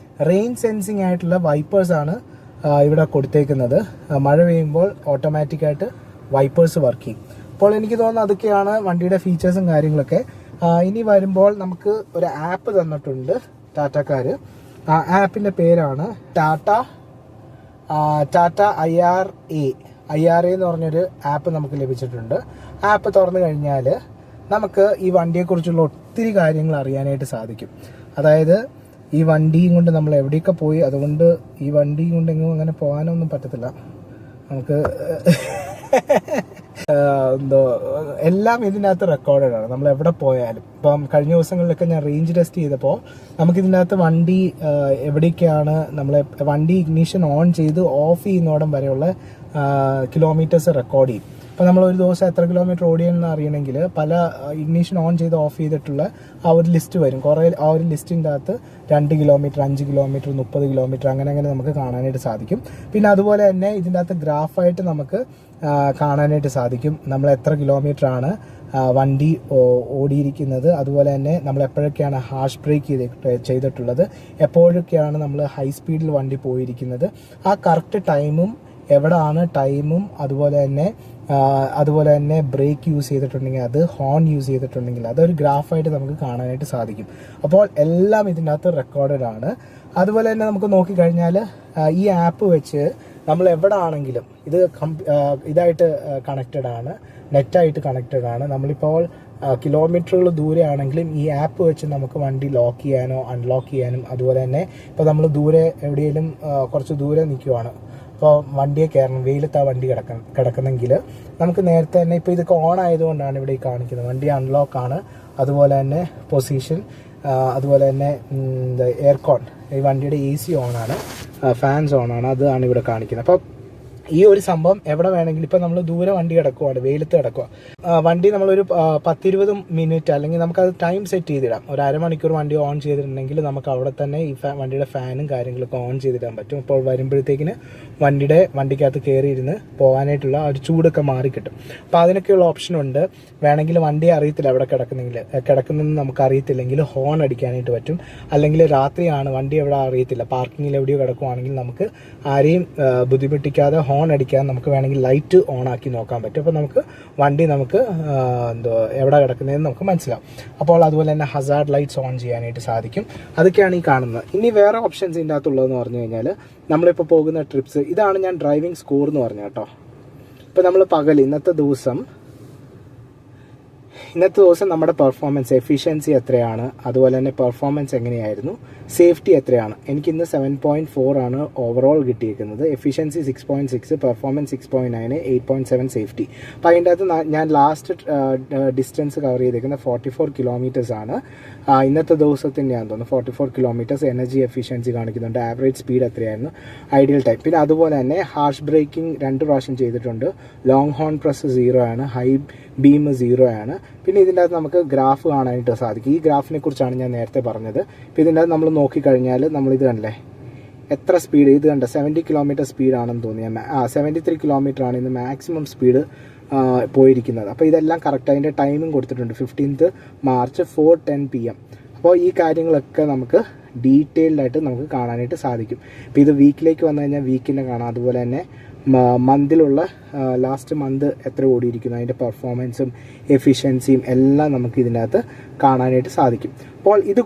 റെയിൻ സെൻസിങ് ആയിട്ടുള്ള വൈപ്പേഴ്സാണ് ഇവിടെ കൊടുത്തേക്കുന്നത്. മഴ പെയ്യുമ്പോൾ ഓട്ടോമാറ്റിക്കായിട്ട് വൈപ്പേഴ്സ് വർക്ക് ചെയ്യും. അപ്പോൾ എനിക്ക് തോന്നുന്നു അതൊക്കെയാണ് വണ്ടിയുടെ ഫീച്ചേഴ്സും കാര്യങ്ങളൊക്കെ. ഇനി വരുമ്പോൾ നമുക്ക് ഒരു ആപ്പ് തന്നിട്ടുണ്ട് ടാറ്റക്കാർ. ആ ആപ്പിൻ്റെ പേരാണ് ടാറ്റ IRA എന്ന് പറഞ്ഞൊരു ആപ്പ് നമുക്ക് ലഭിച്ചിട്ടുണ്ട്. ആപ്പ് തുറന്നു കഴിഞ്ഞാൽ നമുക്ക് ഈ വണ്ടിയെക്കുറിച്ചുള്ള ഒത്തിരി കാര്യങ്ങൾ അറിയാനായിട്ട് സാധിക്കും. അതായത് ഈ വണ്ടിയും കൊണ്ട് നമ്മൾ എവിടെയൊക്കെ പോയി, അതുകൊണ്ട് ഈ വണ്ടിയും കൊണ്ട് എങ്ങും അങ്ങനെ പോകാനൊന്നും പറ്റത്തില്ല നമുക്ക്. എല്ലാം ഇതിനകത്ത് റെക്കോർഡഡ് ആണ്, നമ്മൾ എവിടെ പോയാലും. ഇപ്പം കഴിഞ്ഞ ദിവസങ്ങളിലൊക്കെ ഞാൻ റേഞ്ച് ടെസ്റ്റ് ചെയ്തപ്പോൾ നമുക്കിതിനകത്ത് വണ്ടി എവിടേക്കാണ്, നമ്മളെ വണ്ടി ഇഗ്നിഷൻ ഓൺ ചെയ്ത് ഓഫ് ചെയ്യുന്നോടം വരെയുള്ള കിലോമീറ്റേഴ്സ് റെക്കോർഡ് ചെയ്യും. അപ്പോൾ നമ്മൾ ഒരു ദിവസം എത്ര കിലോമീറ്റർ ഓടിയെന്ന് അറിയണമെങ്കിൽ പല ഇഗ്നിഷൻ ഓൺ ചെയ്ത് ഓഫ് ചെയ്തിട്ടുള്ള ആ ഒരു ലിസ്റ്റ് വരും. കുറേ ആ ഒരു ലിസ്റ്റിൻ്റെ അകത്ത് 2 കിലോമീറ്റർ, 5 കിലോമീറ്റർ, 30 കിലോമീറ്റർ അങ്ങനെ നമുക്ക് കാണാനായിട്ട് സാധിക്കും. പിന്നെ അതുപോലെ തന്നെ ഇതിൻ്റെ അകത്ത് ഗ്രാഫായിട്ട് നമുക്ക് കാണാനായിട്ട് സാധിക്കും നമ്മൾ എത്ര കിലോമീറ്റർ ആണ് വണ്ടി ഓടിയിരിക്കുന്നത്. അതുപോലെ തന്നെ നമ്മൾ എപ്പോഴൊക്കെയാണ് ഹാഷ് ബ്രേക്ക് ചെയ്തിട്ടുള്ളത്, എപ്പോഴൊക്കെയാണ് നമ്മൾ ഹൈ സ്പീഡിൽ വണ്ടി പോയിരിക്കുന്നത്, ആ കറക്റ്റ് ടൈമും എവിടെയാണ് ടൈമും, അതുപോലെ തന്നെ ബ്രേക്ക് യൂസ് ചെയ്തിട്ടുണ്ടെങ്കിൽ അത്, ഹോൺ യൂസ് ചെയ്തിട്ടുണ്ടെങ്കിൽ അതൊരു ഗ്രാഫായിട്ട് നമുക്ക് കാണാനായിട്ട് സാധിക്കും. അപ്പോൾ എല്ലാം ഇതിനകത്ത് റെക്കോർഡഡ് ആണ്. അതുപോലെ തന്നെ നമുക്ക് നോക്കിക്കഴിഞ്ഞാൽ ഈ ആപ്പ് വെച്ച് നമ്മൾ എവിടെ ആണെങ്കിലും ഇത് ഇതായിട്ട് കണക്റ്റഡ് ആണ്, നെറ്റായിട്ട് കണക്റ്റഡ് ആണ്. നമ്മളിപ്പോൾ കിലോമീറ്ററുകൾ ദൂരെ ആണെങ്കിലും ഈ ആപ്പ് വെച്ച് നമുക്ക് വണ്ടി ലോക്ക് ചെയ്യാനോ അൺലോക്ക് ചെയ്യാനും, അതുപോലെ തന്നെ ഇപ്പോൾ നമ്മൾ ദൂരെ എവിടെയെങ്കിലും കുറച്ച് ദൂരെ നിൽക്കുവാണ്, അപ്പോൾ വണ്ടിയെ കയറണം, വെയിലത്ത് ആ വണ്ടി കിടക്കുന്നെങ്കിൽ നമുക്ക് നേരത്തെ തന്നെ ഇപ്പോൾ ഇതൊക്കെ ഓൺ ആയതുകൊണ്ടാണ് ഇവിടെ ഈ കാണിക്കുന്നത്. വണ്ടി അൺലോക്കാണ്, അതുപോലെ തന്നെ പൊസിഷൻ, അതുപോലെ തന്നെ എയർകോൺ, ഈ വണ്ടിയുടെ AC ഓണാണ്, ഫാൻസ് ഓണാണ്, അതാണ് ഇവിടെ കാണിക്കുന്നത്. അപ്പോൾ ഈ ഒരു സംഭവം എവിടെ വേണമെങ്കിലും, ഇപ്പം നമ്മൾ ദൂരെ വണ്ടി കിടക്കുവാണ്, വെയിലത്ത് കിടക്കുക, വണ്ടി നമ്മളൊരു 10-20 മിനിറ്റ് അല്ലെങ്കിൽ നമുക്കത് ടൈം സെറ്റ് ചെയ്തിടാം. ഒരു അരമണിക്കൂർ വണ്ടി ഓൺ ചെയ്തിട്ടുണ്ടെങ്കിൽ നമുക്ക് അവിടെ തന്നെ ഈ വണ്ടിയുടെ ഫാനും കാര്യങ്ങളൊക്കെ ഓൺ ചെയ്തിടാൻ പറ്റും. അപ്പോൾ വരുമ്പോഴത്തേക്കിന് വണ്ടിക്കകത്ത് കയറിയിരുന്ന് പോകാനായിട്ടുള്ള ഒരു ചൂടൊക്കെ മാറിക്കിട്ടും. അപ്പോൾ അതിനൊക്കെയുള്ള ഓപ്ഷൻ ഉണ്ട്. വേണമെങ്കിൽ വണ്ടി അറിയത്തില്ല എവിടെ കിടക്കുന്നതെന്ന് നമുക്ക് അറിയത്തില്ലെങ്കിൽ ഹോൺ അടിക്കാനായിട്ട് പറ്റും. അല്ലെങ്കിൽ രാത്രിയാണ് വണ്ടി എവിടെ അറിയത്തില്ല, പാർക്കിങ്ങിൽ എവിടെയോ കിടക്കുവാണെങ്കിൽ നമുക്ക് ആരെയും ബുദ്ധിമുട്ടിക്കാതെ ഹോൺ അടിക്കാതെ നമുക്ക് വേണമെങ്കിൽ ലൈറ്റ് ഓൺ ആക്കി നോക്കാൻ പറ്റും. അപ്പോൾ വണ്ടി നമുക്ക് എവിടെ കിടക്കുന്നതെന്ന് നമുക്ക് മനസ്സിലാവും. അപ്പോൾ അതുപോലെ തന്നെ ഹസാർഡ് ലൈറ്റ്സ് ഓൺ ചെയ്യാനായിട്ട് സാധിക്കും. അതൊക്കെയാണ് ഈ കാണുന്നത്. ഇനി വേറെ ഓപ്ഷൻസ് ഇതിൻ്റെ അകത്തുള്ളതെന്ന് പറഞ്ഞു കഴിഞ്ഞാൽ, നമ്മളിപ്പോൾ പോകുന്ന ട്രിപ്സ്, ഇതാണ് ഞാൻ ഡ്രൈവിംഗ് സ്കോർ എന്ന് പറഞ്ഞു കേട്ടോ. ഇപ്പോൾ നമ്മൾ ഇന്നത്തെ ദിവസം നമ്മുടെ പെർഫോമൻസ്, എഫിഷ്യൻസി എത്രയാണ്, അതുപോലെ തന്നെ പെർഫോമൻസ് എങ്ങനെയായിരുന്നു, സേഫ്റ്റി എത്രയാണ്. എനിക്കിന്ന് 7.4 ആണ് ഓവറോൾ കിട്ടിയിരിക്കുന്നത്. Efficiency 6.6, performance 6.9, 8.7 safety. അപ്പോൾ അതിൻ്റെ അകത്ത് ഞാൻ ലാസ്റ്റ് ഡിസ്റ്റൻസ് കവർ ചെയ്തേക്കുന്നത് 44 കിലോമീറ്റേഴ്സ് ആണ്. ഇന്നത്തെ ദിവസത്തിൻ്റെ ആണെന്ന് തോന്നുന്നു 44 കിലോമീറ്റേഴ്സ്. എനർജി എഫിഷ്യൻസി കാണിക്കുന്നുണ്ട്, ആവറേജ് സ്പീഡ് എത്രയായിരുന്നു, ഐഡിയൽ ടൈം. പിന്നെ അതുപോലെ തന്നെ ഹാർഷ് ബ്രേക്കിംഗ് 2 പ്രാവശ്യം ചെയ്തിട്ടുണ്ട്. ലോങ് ഹോൺ പ്രസ് 0 ആണ്, ഹൈ ബീം 0 ആണ്. പിന്നെ ഇതിൻ്റെ അകത്ത് നമുക്ക് ഗ്രാഫ് കാണാനായിട്ട് സാധിക്കും. ഈ ഗ്രാഫിനെ കുറിച്ചാണ് ഞാൻ നേരത്തെ പറഞ്ഞത്. ഇപ്പോൾ ഇതിൻ്റെ അകത്ത് നമ്മൾ നോക്കിക്കഴിഞ്ഞാൽ നമ്മളിത് കണ്ടല്ലേ, എത്ര സ്പീഡ്, ഇത് കണ്ട 70 കിലോമീറ്റർ സ്പീഡാണെന്ന് തോന്നി. 73 കിലോമീറ്റർ ആണ് ഇന്ന് മാക്സിമം സ്പീഡ് പോയിരിക്കുന്നത്. അപ്പോൾ ഇതെല്ലാം കറക്റ്റ്, അതിൻ്റെ ടൈമും കൊടുത്തിട്ടുണ്ട്, 15th മാർച്ച് 4:10 PM. അപ്പോൾ ഈ കാര്യങ്ങളൊക്കെ നമുക്ക് ഡീറ്റെയിൽഡായിട്ട് നമുക്ക് കാണാനായിട്ട് സാധിക്കും. ഇപ്പോൾ ഇത് വീക്കിലേക്ക് വന്നു കഴിഞ്ഞാൽ വീക്കിൻ്റെ കാണാം, അതുപോലെ തന്നെ മന്തിലുള്ള ലാസ്റ്റ് മന്ത് എത്ര ഓടിയിരിക്കുന്നു, അതിൻ്റെ പെർഫോമൻസും എഫിഷ്യൻസിയും എല്ലാം നമുക്ക് ഇതിനകത്ത് കാണാനായിട്ട് സാധിക്കും. അപ്പോൾ ഇത്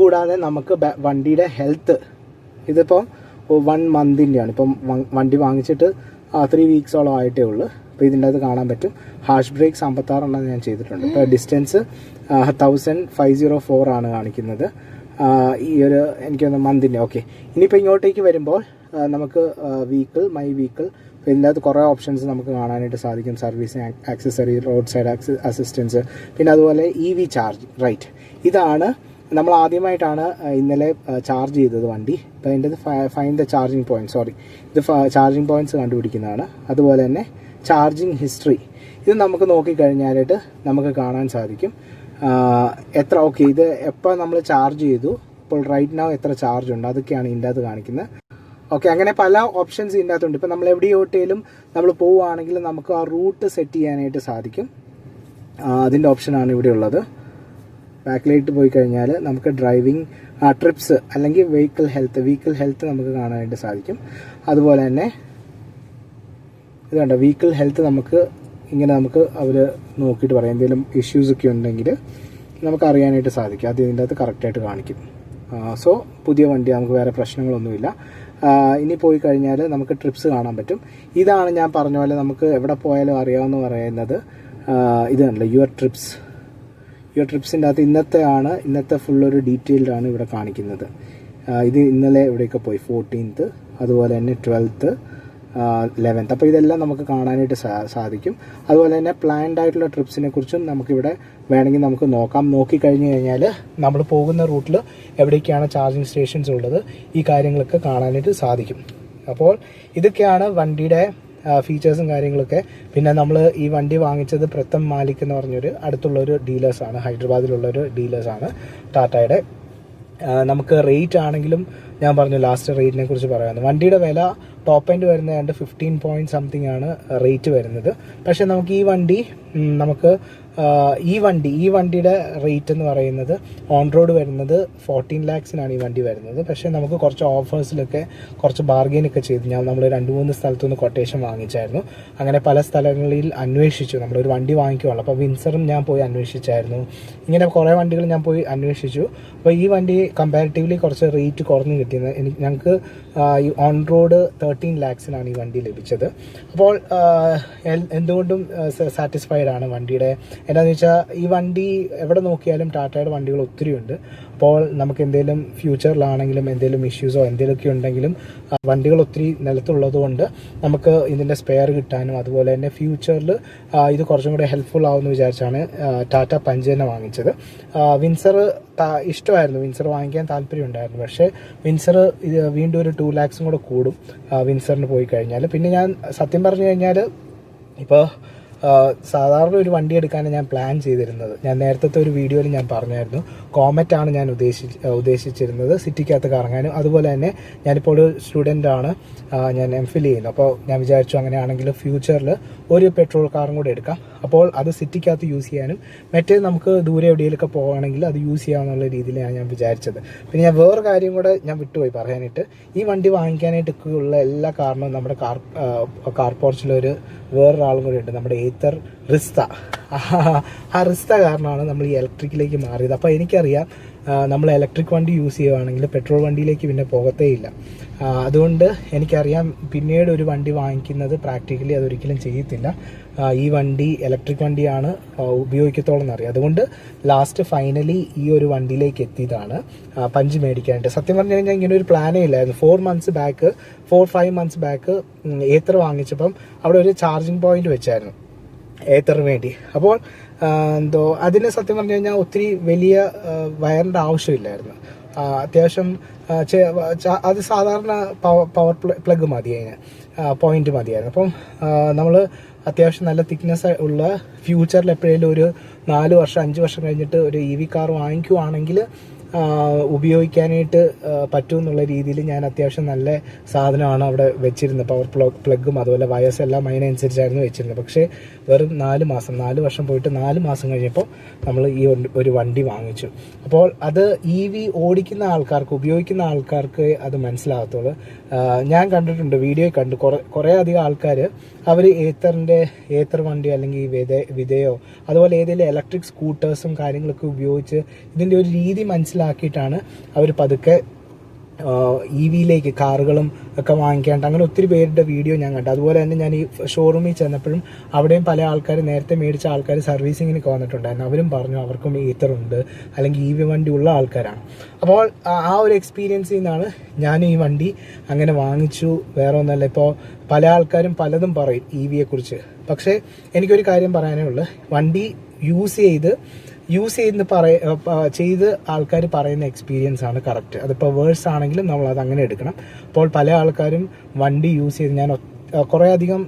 കൂടാതെ നമുക്ക് വണ്ടിയുടെ ഹെൽത്ത്, ഇതിപ്പോൾ 1 മന്തിൻ്റെയാണ്. ഇപ്പം വണ്ടി വാങ്ങിച്ചിട്ട് 3 വീക്സോളം ആയിട്ടേ ഉള്ളൂ. അപ്പോൾ ഇതിൻ്റെ അത് കാണാൻ പറ്റും. ഹാർഷ് ബ്രേക്ക് 56 ഞാൻ ചെയ്തിട്ടുണ്ട്. ഇപ്പോൾ ഡിസ്റ്റൻസ് 1504 ആണ് കാണിക്കുന്നത്. ഈ ഒരു എനിക്കൊന്ന് മന്തിൻ്റെ. ഓക്കെ, ഇനിയിപ്പോൾ ഇങ്ങോട്ടേക്ക് വരുമ്പോൾ നമുക്ക് മൈ വീക്കിൾ, ഇതിൻ്റെ അകത്ത് കുറേ ഓപ്ഷൻസ് നമുക്ക് കാണാനായിട്ട് സാധിക്കും. Servicing, accessory, road side assistance, പിന്നെ അതുപോലെ EV ചാർജ്. റൈറ്റ്, ഇതാണ് നമ്മൾ ആദ്യമായിട്ടാണ് ഇന്നലെ ചാർജ് ചെയ്തത് വണ്ടി. അപ്പോൾ അതിൻ്റെ ഫൈൻഡ് ദ ചാർജിങ് പോയിൻറ്റ്, ഇത് ചാർജിങ് പോയിൻറ്റ്സ് കണ്ടുപിടിക്കുന്നതാണ്. അതുപോലെ തന്നെ ചാർജിങ് ഹിസ്റ്ററി, ഇത് നമുക്ക് നോക്കിക്കഴിഞ്ഞാലായിട്ട് നമുക്ക് കാണാൻ സാധിക്കും എത്ര. ഓക്കെ, ഇത് എപ്പോൾ നമ്മൾ ചാർജ് ചെയ്തു, ഇപ്പോൾ റൈറ്റ് നൗ എത്ര ചാർജ് ഉണ്ട്, അതൊക്കെയാണ് ഇതിൻ്റെ അകത്ത് കാണിക്കുന്നത്. ഓക്കെ, അങ്ങനെ പല ഓപ്ഷൻസ് ഇതിൻ്റെ അകത്തുണ്ട്. ഇപ്പോൾ നമ്മൾ എവിടെയോട്ടേലും നമ്മൾ പോവുകയാണെങ്കിൽ നമുക്ക് ആ റൂട്ട് സെറ്റ് ചെയ്യാനായിട്ട് സാധിക്കും. അതിൻ്റെ ഓപ്ഷനാണ് ഇവിടെ ഉള്ളത്. ബാക്കിലേക്ക് പോയി കഴിഞ്ഞാൽ നമുക്ക് ഡ്രൈവിംഗ് ട്രിപ്സ് അല്ലെങ്കിൽ വെഹിക്കിൾ ഹെൽത്ത് നമുക്ക് കാണാനായിട്ട് സാധിക്കും. അതുപോലെ തന്നെ ഇത് കണ്ടോ, വെഹിക്കിൾ ഹെൽത്ത് നമുക്ക് അവർ നോക്കിയിട്ട് പറയാം. എന്തെങ്കിലും ഇഷ്യൂസൊക്കെ ഉണ്ടെങ്കിൽ നമുക്ക് അറിയാനായിട്ട് സാധിക്കും. അത് ഇതിൻ്റെ അകത്ത് കറക്റ്റായിട്ട് കാണിക്കും. സോ പുതിയ വണ്ടി, നമുക്ക് വേറെ പ്രശ്നങ്ങളൊന്നുമില്ല. ഇനി പോയി കഴിഞ്ഞാൽ നമുക്ക് ട്രിപ്സ് കാണാൻ പറ്റും. ഇതാണ് ഞാൻ പറഞ്ഞ പോലെ നമുക്ക് എവിടെ പോയാലും അറിയാമെന്ന് പറയുന്നത്. ഇത് കണ്ടല്ലോ, യുവർ ട്രിപ്സിൻ്റെ അകത്ത് ഇന്നത്തെ ഫുള്ളൊരു ഡീറ്റെയിൽഡാണ് ഇവിടെ കാണിക്കുന്നത്. ഇത് ഇന്നലെ എവിടെയൊക്കെ പോയി, 14th, അതുപോലെ തന്നെ 12th, 11th. അപ്പോൾ ഇതെല്ലാം നമുക്ക് കാണാനായിട്ട് സാധിക്കും. അതുപോലെ തന്നെ പ്ലാൻഡ് ആയിട്ടുള്ള ട്രിപ്സിനെ കുറിച്ചും നമുക്കിവിടെ വേണമെങ്കിൽ നമുക്ക് നോക്കിക്കഴിഞ്ഞ് കഴിഞ്ഞാൽ നമ്മൾ പോകുന്ന റൂട്ടിൽ എവിടേക്കാണ് ചാർജിങ് സ്റ്റേഷൻസ് ഉള്ളത്, ഈ കാര്യങ്ങളൊക്കെ കാണാനായിട്ട് സാധിക്കും. അപ്പോൾ ഇതൊക്കെയാണ് വണ്ടിയുടെ ഫീച്ചേഴ്സും കാര്യങ്ങളൊക്കെ. പിന്നെ നമ്മൾ ഈ വണ്ടി വാങ്ങിച്ചത് പ്രഥം മാലിക് എന്ന് പറഞ്ഞൊരു അടുത്തുള്ളൊരു ഡീലേഴ്സാണ്, ഹൈദരാബാദിലുള്ളൊരു ഡീലേഴ്സാണ് ടാറ്റയുടെ. നമുക്ക് റേറ്റ് ആണെങ്കിലും ഞാൻ പറഞ്ഞു, ലാസ്റ്റ് റേറ്റിനെ കുറിച്ച് പറയാമെന്ന്. വണ്ടിയുടെ വില ടോപ്പ് എൻഡ് വരുന്നത് 15 പോയിന്റ് സംതിങ് ആണ് റേറ്റ് വരുന്നത്. പക്ഷെ നമുക്ക് ഈ വണ്ടി ഈ വണ്ടിയുടെ റേറ്റ് എന്ന് പറയുന്നത് ഓൺ റോഡ് വരുന്നത് 14 lakhs-നാണ് ഈ വണ്ടി വരുന്നത്. പക്ഷേ നമുക്ക് കുറച്ച് ഓഫേഴ്സിലൊക്കെ കുറച്ച് ബാർഗെയിനൊക്കെ ചെയ്ത് നമ്മൾ 2-3 സ്ഥലത്തുനിന്ന് കൊട്ടേഷൻ വാങ്ങിച്ചായിരുന്നു. അങ്ങനെ പല സ്ഥലങ്ങളിൽ അന്വേഷിച്ചു. നമ്മളൊരു വണ്ടി വാങ്ങിക്കുവാണ്. അപ്പോൾ വിൻസറും ഞാൻ പോയി അന്വേഷിച്ചായിരുന്നു. ഇങ്ങനെ കുറേ വണ്ടികൾ ഞാൻ പോയി അന്വേഷിച്ചു. അപ്പോൾ ഈ വണ്ടി കമ്പാരിറ്റീവ്ലി കുറച്ച് റേറ്റ് കുറഞ്ഞ് കിട്ടിയത് ഞങ്ങൾക്ക് ഈ ഓൺ റോഡ് 13 lakhs-നാണ് ഈ വണ്ടി ലഭിച്ചത്. അപ്പോൾ എന്തുകൊണ്ടും സാറ്റിസ്ഫൈഡ് ആണ് വണ്ടിയുടെ. എന്താണെന്ന് വെച്ചാൽ ഈ വണ്ടി എവിടെ നോക്കിയാലും ടാറ്റയുടെ വണ്ടികൾ ഒത്തിരി ഉണ്ട്. അപ്പോൾ നമുക്ക് എന്തെങ്കിലും ഫ്യൂച്ചറിലാണെങ്കിലും എന്തെങ്കിലും ഇഷ്യൂസോ എന്തെങ്കിലുമൊക്കെ ഉണ്ടെങ്കിലും വണ്ടികൾ ഒത്തിരി നിലത്തുള്ളത് കൊണ്ട് നമുക്ക് ഇതിൻ്റെ സ്പെയർ കിട്ടാനും അതുപോലെ തന്നെ ഫ്യൂച്ചറിൽ ഇത് കുറച്ചും കൂടെ ഹെൽപ്ഫുൾ ആവുമെന്ന് വിചാരിച്ചാണ് ടാറ്റ പഞ്ച് തന്നെ വാങ്ങിച്ചത്. വിൻസർ ഇഷ്ടമായിരുന്നു, വിൻസർ വാങ്ങിക്കാൻ താല്പര്യമുണ്ടായിരുന്നു. പക്ഷേ വിൻസർ ഇത് വീണ്ടും ഒരു 2 lakhs കൂടെ കൂടും വിൻസറിന് പോയി കഴിഞ്ഞാൽ. പിന്നെ ഞാൻ സത്യം പറഞ്ഞു കഴിഞ്ഞാൽ ഇപ്പോൾ സാധാരണ ഒരു വണ്ടി എടുക്കാനാണ് ഞാൻ പ്ലാൻ ചെയ്തിരുന്നത്. ഞാൻ നേരത്തെ ഒരു വീഡിയോയിൽ ഞാൻ പറഞ്ഞായിരുന്നു കോമറ്റാണ് ഞാൻ ഉദ്ദേശിച്ചിരുന്നത് സിറ്റിക്കകത്ത് കറങ്ങാനും. അതുപോലെ തന്നെ ഞാനിപ്പോൾ ഒരു സ്റ്റുഡൻ്റാണ്, ഞാൻ MPhil ചെയ്യുന്നു. അപ്പോൾ ഞാൻ വിചാരിച്ചു അങ്ങനെയാണെങ്കിൽ ഫ്യൂച്ചറിൽ ഒരു പെട്രോൾ കാറും കൂടെ എടുക്കാം. അപ്പോൾ അത് സിറ്റിക്കകത്ത് യൂസ് ചെയ്യാനും മറ്റേ നമുക്ക് ദൂരെ എവിടെയെങ്കിലൊക്കെ പോകുകയാണെങ്കിൽ അത് യൂസ് ചെയ്യാമെന്നുള്ള രീതിയിലാണ് ഞാൻ വിചാരിച്ചത്. പിന്നെ ഞാൻ വേറെ കാര്യം കൂടെ ഞാൻ വിട്ടുപോയി പറയാനായിട്ട്. ഈ വണ്ടി വാങ്ങിക്കാനായിട്ടൊക്കെയുള്ള എല്ലാ കാരണവും നമ്മുടെ കാർ പോർച്ചിലൊരു വേറൊരാളും കൂടെ ഉണ്ട്, നമ്മുടെ ഏത്തർ റിസ്ത. ആ റിസ്ത കാരണമാണ് നമ്മൾ ഈ ഇലക്ട്രിക്കിലേക്ക് മാറിയത്. അപ്പോൾ എനിക്കറിയാം നമ്മൾ ഇലക്ട്രിക് വണ്ടി യൂസ് ചെയ്യുകയാണെങ്കിൽ പെട്രോൾ വണ്ടിയിലേക്ക് പിന്നെ പോകത്തേ ഇല്ല. അതുകൊണ്ട് എനിക്കറിയാം പിന്നീട് ഒരു വണ്ടി വാങ്ങിക്കുന്നത് പ്രാക്ടിക്കലി അതൊരിക്കലും ചെയ്യത്തില്ല. ഈ വണ്ടി ഇലക്ട്രിക് വണ്ടിയാണ് ഉപയോഗിക്കത്തോളം എന്നറിയാം. അതുകൊണ്ട് ലാസ്റ്റ് ഫൈനലി ഈ ഒരു വണ്ടിയിലേക്ക് എത്തിയതാണ് പഞ്ച് മേടിക്കാനായിട്ട്. സത്യം പറഞ്ഞു കഴിഞ്ഞാൽ ഇങ്ങനെ ഒരു പ്ലാനേ ഇല്ലായിരുന്നു. 4-5 months ബാക്ക് ഏത്തർ വാങ്ങിച്ചപ്പം അവിടെ ഒരു ചാർജിങ് പോയിന്റ് വെച്ചായിരുന്നു ഏത്തറിന് വേണ്ടി. അപ്പോൾ അതിന് സത്യം പറഞ്ഞു കഴിഞ്ഞാൽ ഒത്തിരി വലിയ വയറിൻ്റെ ആവശ്യമില്ലായിരുന്നു. അത്യാവശ്യം അത് സാധാരണ പവർ പ്ലഗ് മതി, അതിന് പോയിന്റ് മതിയായിരുന്നു. അപ്പം നമ്മൾ അത്യാവശ്യം നല്ല തിക്നെസ് ഉള്ള ഫ്യൂച്ചറിൽ എപ്പോഴേലും ഒരു 4 വർഷം 5 വർഷം കഴിഞ്ഞിട്ട് ഒരു EV കാർ വാങ്ങിക്കുവാണെങ്കിൽ ഉപയോഗിക്കാനായിട്ട് പറ്റുമെന്നുള്ള രീതിയിൽ ഞാൻ അത്യാവശ്യം നല്ല സാധനമാണ് അവിടെ വെച്ചിരുന്നത്. പവർ പ്ലഗും അതുപോലെ വയസ്സ് എല്ലാം അതിനനുസരിച്ചായിരുന്നു വെച്ചിരുന്നത്. പക്ഷേ വെറും 4 വർഷം പോയിട്ട് 4 മാസം കഴിഞ്ഞപ്പോൾ നമ്മൾ ഈ ഒരു വണ്ടി വാങ്ങിച്ചു. അപ്പോൾ അത് EV ഓടിക്കുന്ന ആൾക്കാർക്ക്, ഉപയോഗിക്കുന്ന ആൾക്കാർക്ക് അത് മനസ്സിലാകത്തുള്ളൂ. ഞാൻ കണ്ടിട്ടുണ്ട്, വീഡിയോ കണ്ടു, കുറേ അധികം ആൾക്കാർ അവർ ഏത്തർ വണ്ടി അല്ലെങ്കിൽ വിതയോ അതുപോലെ ഏതെങ്കിലും ഇലക്ട്രിക് സ്കൂട്ടേഴ്സും കാര്യങ്ങളൊക്കെ ഉപയോഗിച്ച് ഇതിൻ്റെ ഒരു രീതി മനസ്സിലാക്കിയിട്ടാണ് അവർ പതുക്കെ EV-യിലേക്ക് കാറുകളും ഒക്കെ വാങ്ങിക്കാണ്ട് അങ്ങനെ ഒത്തിരി പേരുടെ വീഡിയോ ഞാൻ കണ്ടു. അതുപോലെ തന്നെ ഞാൻ ഈ ഷോറൂമിൽ ചെന്നപ്പോഴും അവിടെയും പല ആൾക്കാർ നേരത്തെ മേടിച്ച ആൾക്കാർ സർവീസിങ്ങിനൊക്കെ വന്നിട്ടുണ്ടായിരുന്നു. അവരും പറഞ്ഞു അവർക്കും ഏത്തറുണ്ട് അല്ലെങ്കിൽ EV വണ്ടി ഉള്ള ആൾക്കാരാണ്. അപ്പോൾ ആ ഒരു എക്സ്പീരിയൻസിൽ നിന്നാണ് ഞാൻ ഈ വണ്ടി അങ്ങനെ വാങ്ങിച്ചു. വേറെ ഒന്നല്ല, ഇപ്പോൾ പല ആൾക്കാരും പലതും പറയും EV-യെക്കുറിച്ച്. പക്ഷേ എനിക്കൊരു കാര്യം പറയാനേ ഉള്ളൂ, വണ്ടി യൂസ് ചെയ്ത് ആൾക്കാർ പറയുന്ന എക്സ്പീരിയൻസ് ആണ് കറക്റ്റ്. അതിപ്പോൾ വേഴ്സ് ആണെങ്കിലും നമ്മൾ അത് അങ്ങനെ എടുക്കണം. അപ്പോൾ പല ആൾക്കാരും വണ്ടി യൂസ് ചെയ്ത്, ഞാൻ കുറേ അധികം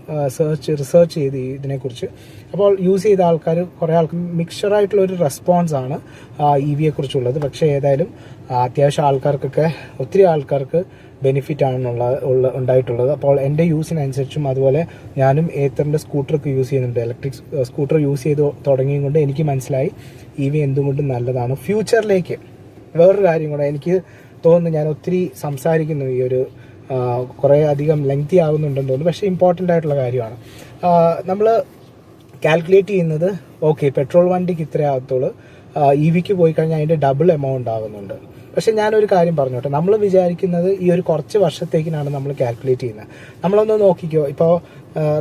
റിസർച്ച് ചെയ്ത് ഇതിനെക്കുറിച്ച്. അപ്പോൾ യൂസ് ചെയ്ത ആൾക്കാർ കുറേ ആൾക്ക് മിക്സ്ചറായിട്ടുള്ള ഒരു റെസ്പോൺസാണ് EV-യെക്കുറിച്ചുള്ളത്. പക്ഷേ ഏതായാലും അത്യാവശ്യം ഒത്തിരി ആൾക്കാർക്ക് ബെനിഫിറ്റ് ആണ് ഉണ്ടായിട്ടുള്ളത്. അപ്പോൾ എൻ്റെ യൂസിനനുസരിച്ചും അതുപോലെ ഞാനും ഏത്തറിൻ്റെ സ്കൂട്ടറൊക്കെ യൂസ് ചെയ്യുന്നുണ്ട്. ഇലക്ട്രിക് സ്കൂട്ടർ യൂസ് ചെയ്ത് തുടങ്ങിയത് കൊണ്ട് എനിക്ക് മനസ്സിലായി EV എന്തുകൊണ്ടും നല്ലതാണ്. ഫ്യൂച്ചറിലേക്ക് വേറൊരു കാര്യം കൂടെ എനിക്ക് തോന്നുന്നു, ഞാൻ ഒത്തിരി സംസാരിക്കുന്നു, ഈ ഒരു കുറേ അധികം ലെങ്തി ആകുന്നുണ്ടെന്ന് തോന്നുന്നു, പക്ഷേ ഇമ്പോർട്ടൻ്റ് ആയിട്ടുള്ള കാര്യമാണ്. നമ്മൾ കാൽക്കുലേറ്റ് ചെയ്യുന്നത് ഓക്കെ പെട്രോൾ വണ്ടിക്ക് ഇത്രേ ആകത്തുള്ളൂ, EV-ക്ക് പോയി കഴിഞ്ഞാൽ അതിൻ്റെ ഡബിൾ എമൗണ്ട് ആകുന്നുണ്ട്. പക്ഷെ ഞാനൊരു കാര്യം പറഞ്ഞോട്ടെ, നമ്മൾ വിചാരിക്കുന്നത് ഈ ഒരു കുറച്ച് വർഷത്തേക്കിനാണ് നമ്മൾ കാൽക്കുലേറ്റ് ചെയ്യുന്നത്. നമ്മളൊന്ന് നോക്കിക്കോ, ഇപ്പോൾ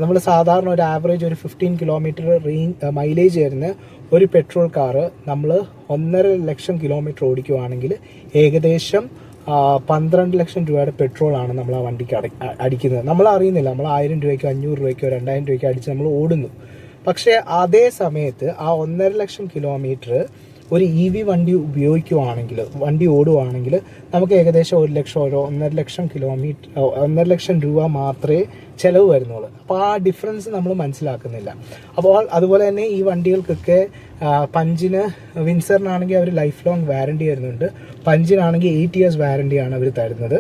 നമ്മൾ സാധാരണ ഒരു ആവറേജ് ഒരു 15 കിലോമീറ്റർ മൈലേജ് വരുന്ന ഒരു പെട്രോൾ കാറ് നമ്മൾ 1.5 ലക്ഷം കിലോമീറ്റർ ഓടിക്കുവാണെങ്കിൽ ഏകദേശം 12 ലക്ഷം രൂപയുടെ പെട്രോളാണ് നമ്മൾ ആ വണ്ടിക്ക് അടിക്കുന്നത്. നമ്മൾ അറിയുന്നില്ല, നമ്മൾ 1000 രൂപയ്ക്കോ 500 രൂപയ്ക്കോ 2000 രൂപയ്ക്കോ അടിച്ച് നമ്മൾ ഓടുന്നു. പക്ഷേ അതേ സമയത്ത് ആ 1.5 ലക്ഷം കിലോമീറ്റർ ഒരു EV വണ്ടി ഓടുവാണെങ്കിൽ നമുക്ക് ഏകദേശം 1 ലക്ഷം 1.5 ലക്ഷം രൂപ മാത്രമേ ചിലവ് വരുന്നുള്ളൂ. അപ്പോൾ ആ ഡിഫറൻസ് നമ്മൾ മനസ്സിലാക്കുന്നില്ല. അപ്പോൾ അതുപോലെ തന്നെ ഈ വണ്ടികൾക്കൊക്കെ പഞ്ചിന്, വിൻസറിനാണെങ്കിൽ അവർ ലൈഫ് ലോങ് വാറണ്ടി തരുന്നുണ്ട്. പഞ്ചിനാണെങ്കിൽ 8 years വാറണ്ടിയാണ് അവർ തരുന്നത്.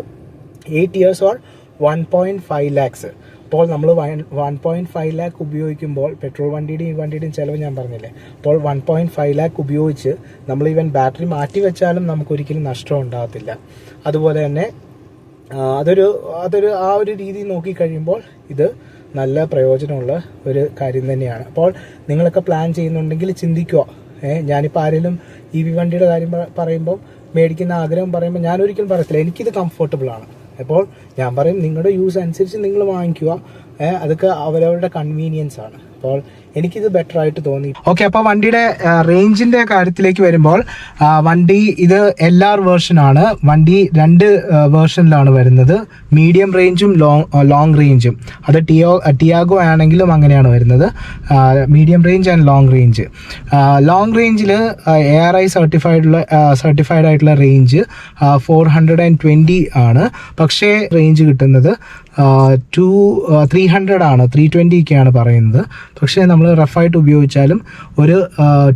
8 years ഓർ 1.5 lakhs. അപ്പോൾ നമ്മൾ 1.5 lakh ഉപയോഗിക്കുമ്പോൾ പെട്രോൾ വണ്ടിയുടെയും ഈ വണ്ടിയുടെയും ചിലവ് ഞാൻ പറഞ്ഞില്ലേ, അപ്പോൾ 1.5 lakh ഉപയോഗിച്ച് നമ്മൾ ഈവൻ ബാറ്ററി മാറ്റി വെച്ചാലും നമുക്കൊരിക്കലും നഷ്ടം ഉണ്ടാകത്തില്ല. അതുപോലെ തന്നെ അതൊരു ആ ഒരു രീതി നോക്കിക്കഴിയുമ്പോൾ ഇത് നല്ല പ്രയോജനമുള്ള ഒരു കാര്യം തന്നെയാണ്. അപ്പോൾ നിങ്ങളൊക്കെ പ്ലാൻ ചെയ്യുന്നുണ്ടെങ്കിൽ ചിന്തിക്കുക. ഞാനിപ്പോൾ ആരെങ്കിലും EV വണ്ടിയുടെ കാര്യം പറയുമ്പോൾ മേടിക്കുന്ന ആഗ്രഹം പറയുമ്പോൾ ഞാൻ ഒരിക്കലും പറയത്തില്ല എനിക്കിത് കംഫർട്ടബിൾ ആണ്. അപ്പോൾ ഞാൻ പറയും നിങ്ങളുടെ യൂസ് അനുസരിച്ച് നിങ്ങൾ വാങ്ങിക്കുക. അതൊക്കെ അവരവരുടെ കൺവീനിയൻസ് ആണ്. അപ്പോൾ എനിക്കിത് ബെറ്റർ ആയിട്ട് തോന്നി. ഓക്കെ, അപ്പോൾ വണ്ടിയുടെ റേഞ്ചിന്റെ കാര്യത്തിലേക്ക് വരുമ്പോൾ വണ്ടി ഇത് LR വേർഷൻ ആണ്. വണ്ടി 2 വേർഷനിലാണ് വരുന്നത്, മീഡിയം റേഞ്ചും ലോങ് റേഞ്ചും. അത് ടിയാഗോ ആണെങ്കിലും അങ്ങനെയാണ് വരുന്നത്, medium range and long range. Long റേഞ്ചിൽ ARI സർട്ടിഫൈഡ് ആയിട്ടുള്ള റേഞ്ച് 420 ആണ്. പക്ഷേ റേഞ്ച് കിട്ടുന്നത് 300 ആണ്, 320 ഒക്കെയാണ് പറയുന്നത്. പക്ഷേ നമ്മൾ റഫായിട്ട് ഉപയോഗിച്ചാലും ഒരു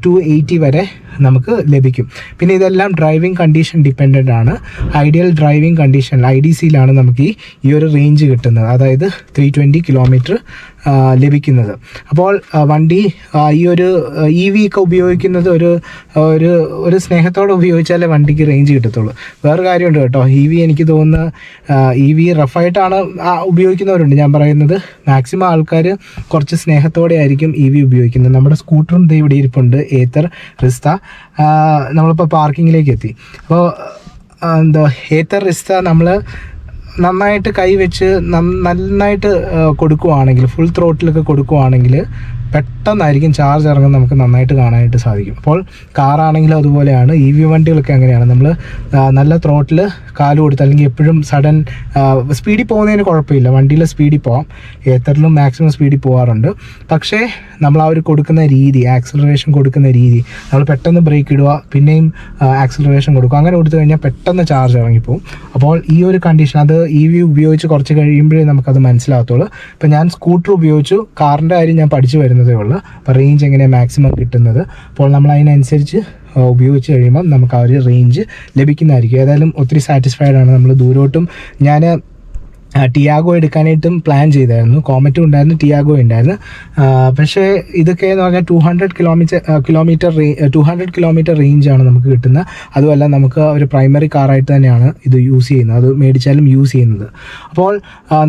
280 വരെ നമുക്ക് ലഭിക്കും. പിന്നെ ഇതെല്ലാം ഡ്രൈവിംഗ് കണ്ടീഷൻ ഡിപ്പെൻഡൻ്റ് ആണ്. ഐഡിയൽ ഡ്രൈവിംഗ് കണ്ടീഷൻ IDCയിലാണ് നമുക്ക് ഈ ഒരു റേഞ്ച് കിട്ടുന്നത്, അതായത് 320 കിലോമീറ്റർ ലഭിക്കുന്നത്. അപ്പോൾ വണ്ടി ഈ ഒരു EV ഒക്കെ ഉപയോഗിക്കുന്നത് ഒരു സ്നേഹത്തോടെ ഉപയോഗിച്ചാലേ വണ്ടിക്ക് റേഞ്ച് കിട്ടത്തുള്ളൂ. വേറെ കാര്യമുണ്ട് കേട്ടോ, EV എനിക്ക് തോന്നുന്ന EV റഫായിട്ടാണ് ഉപയോഗിക്കുന്നവരുണ്ട്. ഞാൻ പറയുന്നത് മാക്സിമം ആൾക്കാർ കുറച്ച് സ്നേഹത്തോടെ ആയിരിക്കും EV ഉപയോഗിക്കുന്നത്. നമ്മുടെ സ്കൂട്ടറും ഇവിടെ ഇരിപ്പുണ്ട്, ഏത്തർ റിസ്ത. നമ്മളിപ്പോൾ പാർക്കിങ്ങിലേക്ക് എത്തി. അപ്പോൾ ഏത്തർ റിസ്ത നമ്മൾ നന്നായിട്ട് കൈവച്ച് നന്നായിട്ട് കൊടുക്കുവാണെങ്കിൽ, ഫുൾ ത്രോട്ടിലൊക്കെ കൊടുക്കുവാണെങ്കിൽ പെട്ടെന്നായിരിക്കും ചാർജ് ഇറങ്ങുന്നത് നമുക്ക് നന്നായിട്ട് കാണാനായിട്ട് സാധിക്കും. അപ്പോൾ കാറാണെങ്കിലും അതുപോലെയാണ്, EV വണ്ടികളൊക്കെ അങ്ങനെയാണ്. നമ്മൾ നല്ല ത്രോട്ടിൽ കാല് കൊടുത്ത് അല്ലെങ്കിൽ എപ്പോഴും സഡൻ സ്പീഡിൽ പോകുന്നതിന് കുഴപ്പമില്ല, വണ്ടിയിൽ സ്പീഡിൽ പോകാം, ഏത്തറിലും മാക്സിമം സ്പീഡിൽ പോകാറുണ്ട്. പക്ഷേ നമ്മൾ ആ ഒരു കൊടുക്കുന്ന രീതി, ആക്സിലറേഷൻ കൊടുക്കുന്ന രീതി, നമ്മൾ പെട്ടെന്ന് ബ്രേക്ക് ഇടുക പിന്നെയും ആക്സിലറേഷൻ കൊടുക്കുക, അങ്ങനെ കൊടുത്തു കഴിഞ്ഞാൽ പെട്ടെന്ന് ചാർജ് ഇറങ്ങിപ്പോവും. അപ്പോൾ ഈ ഒരു കണ്ടീഷൻ അത് EV ഉപയോഗിച്ച് കുറച്ച് കഴിയുമ്പോഴേ നമുക്കത് മനസ്സിലാകത്തുള്ളൂ. ഇപ്പോൾ ഞാൻ സ്കൂട്ടർ ഉപയോഗിച്ചു, കാറിൻ്റെ കാര്യം ഞാൻ പഠിച്ചു വരുന്നതേ ഉള്ളൂ. അപ്പോൾ റേഞ്ച് എങ്ങനെയാണ് മാക്സിമം കിട്ടുന്നത്, അപ്പോൾ നമ്മൾ അതിനനുസരിച്ച് ഉപയോഗിച്ച് കഴിയുമ്പോൾ നമുക്ക് ആ ഒരു റേഞ്ച് ലഭിക്കുന്നതായിരിക്കും. ഏതായാലും ഒത്തിരി സാറ്റിസ്ഫൈഡ് ആണ്. നമ്മൾ ദൂരോട്ടും ഞാൻ ടിയാഗോ എടുക്കാനായിട്ടും പ്ലാൻ ചെയ്തായിരുന്നു, കോമറ്റും ഉണ്ടായിരുന്നു, ടിയാഗോ ഉണ്ടായിരുന്നു. പക്ഷേ ഇതൊക്കെ എന്ന് പറഞ്ഞാൽ 200 കിലോമീറ്റർ റേഞ്ചാണ് നമുക്ക് കിട്ടുന്നത്. അതുമല്ല നമുക്ക് ഒരു പ്രൈമറി കാറായിട്ട് തന്നെയാണ് ഇത് യൂസ് ചെയ്യുന്നത്, അത് മേടിച്ചാലും യൂസ് ചെയ്യുന്നത്. അപ്പോൾ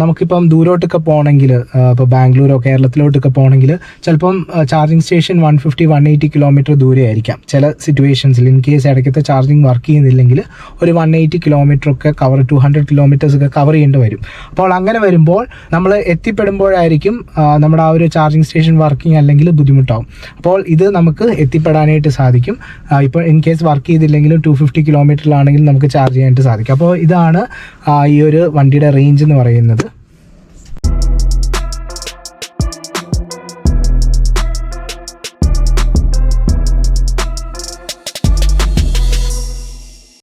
നമുക്കിപ്പം ദൂരോട്ടൊക്കെ പോകണമെങ്കിൽ, ഇപ്പോൾ ബാംഗ്ലൂരോ കേരളത്തിലോട്ടൊക്കെ പോകണമെങ്കിൽ ചിലപ്പം ചാർജിങ് സ്റ്റേഷൻ 150-180 കിലോമീറ്റർ ദൂരെ ആയിരിക്കാം. ചില സിറ്റുവേഷൻസിൽ ഇൻ കേസ് ഇടയ്ക്കത്തെ ചാർജിങ് വർക്ക് ചെയ്യുന്നില്ലെങ്കിൽ ഒരു 180 കിലോമീറ്ററൊക്കെ 200 കിലോമീറ്റേഴ്സൊക്കെ കവർ ചെയ്യേണ്ടി വരും. അപ്പോൾ അങ്ങനെ വരുമ്പോൾ നമ്മൾ എത്തിപ്പെടുമ്പോഴായിരിക്കും നമ്മുടെ ആ ഒരു ചാർജിങ് സ്റ്റേഷൻ വർക്കിംഗ് അല്ലെങ്കിൽ ബുദ്ധിമുട്ടാവും. അപ്പോൾ ഇത് നമുക്ക് എത്തിപ്പെടാനായിട്ട് സാധിക്കും. ഇപ്പോൾ ഇൻ കേസ് വർക്ക് ചെയ്തില്ലെങ്കിലും 250 കിലോമീറ്ററിലാണെങ്കിലും നമുക്ക് ചാർജ് ചെയ്യാനായിട്ട് സാധിക്കും. അപ്പോൾ ഇതാണ് ഈ ഒരു വണ്ടിയുടെ റേഞ്ച് എന്ന് പറയുന്നത്.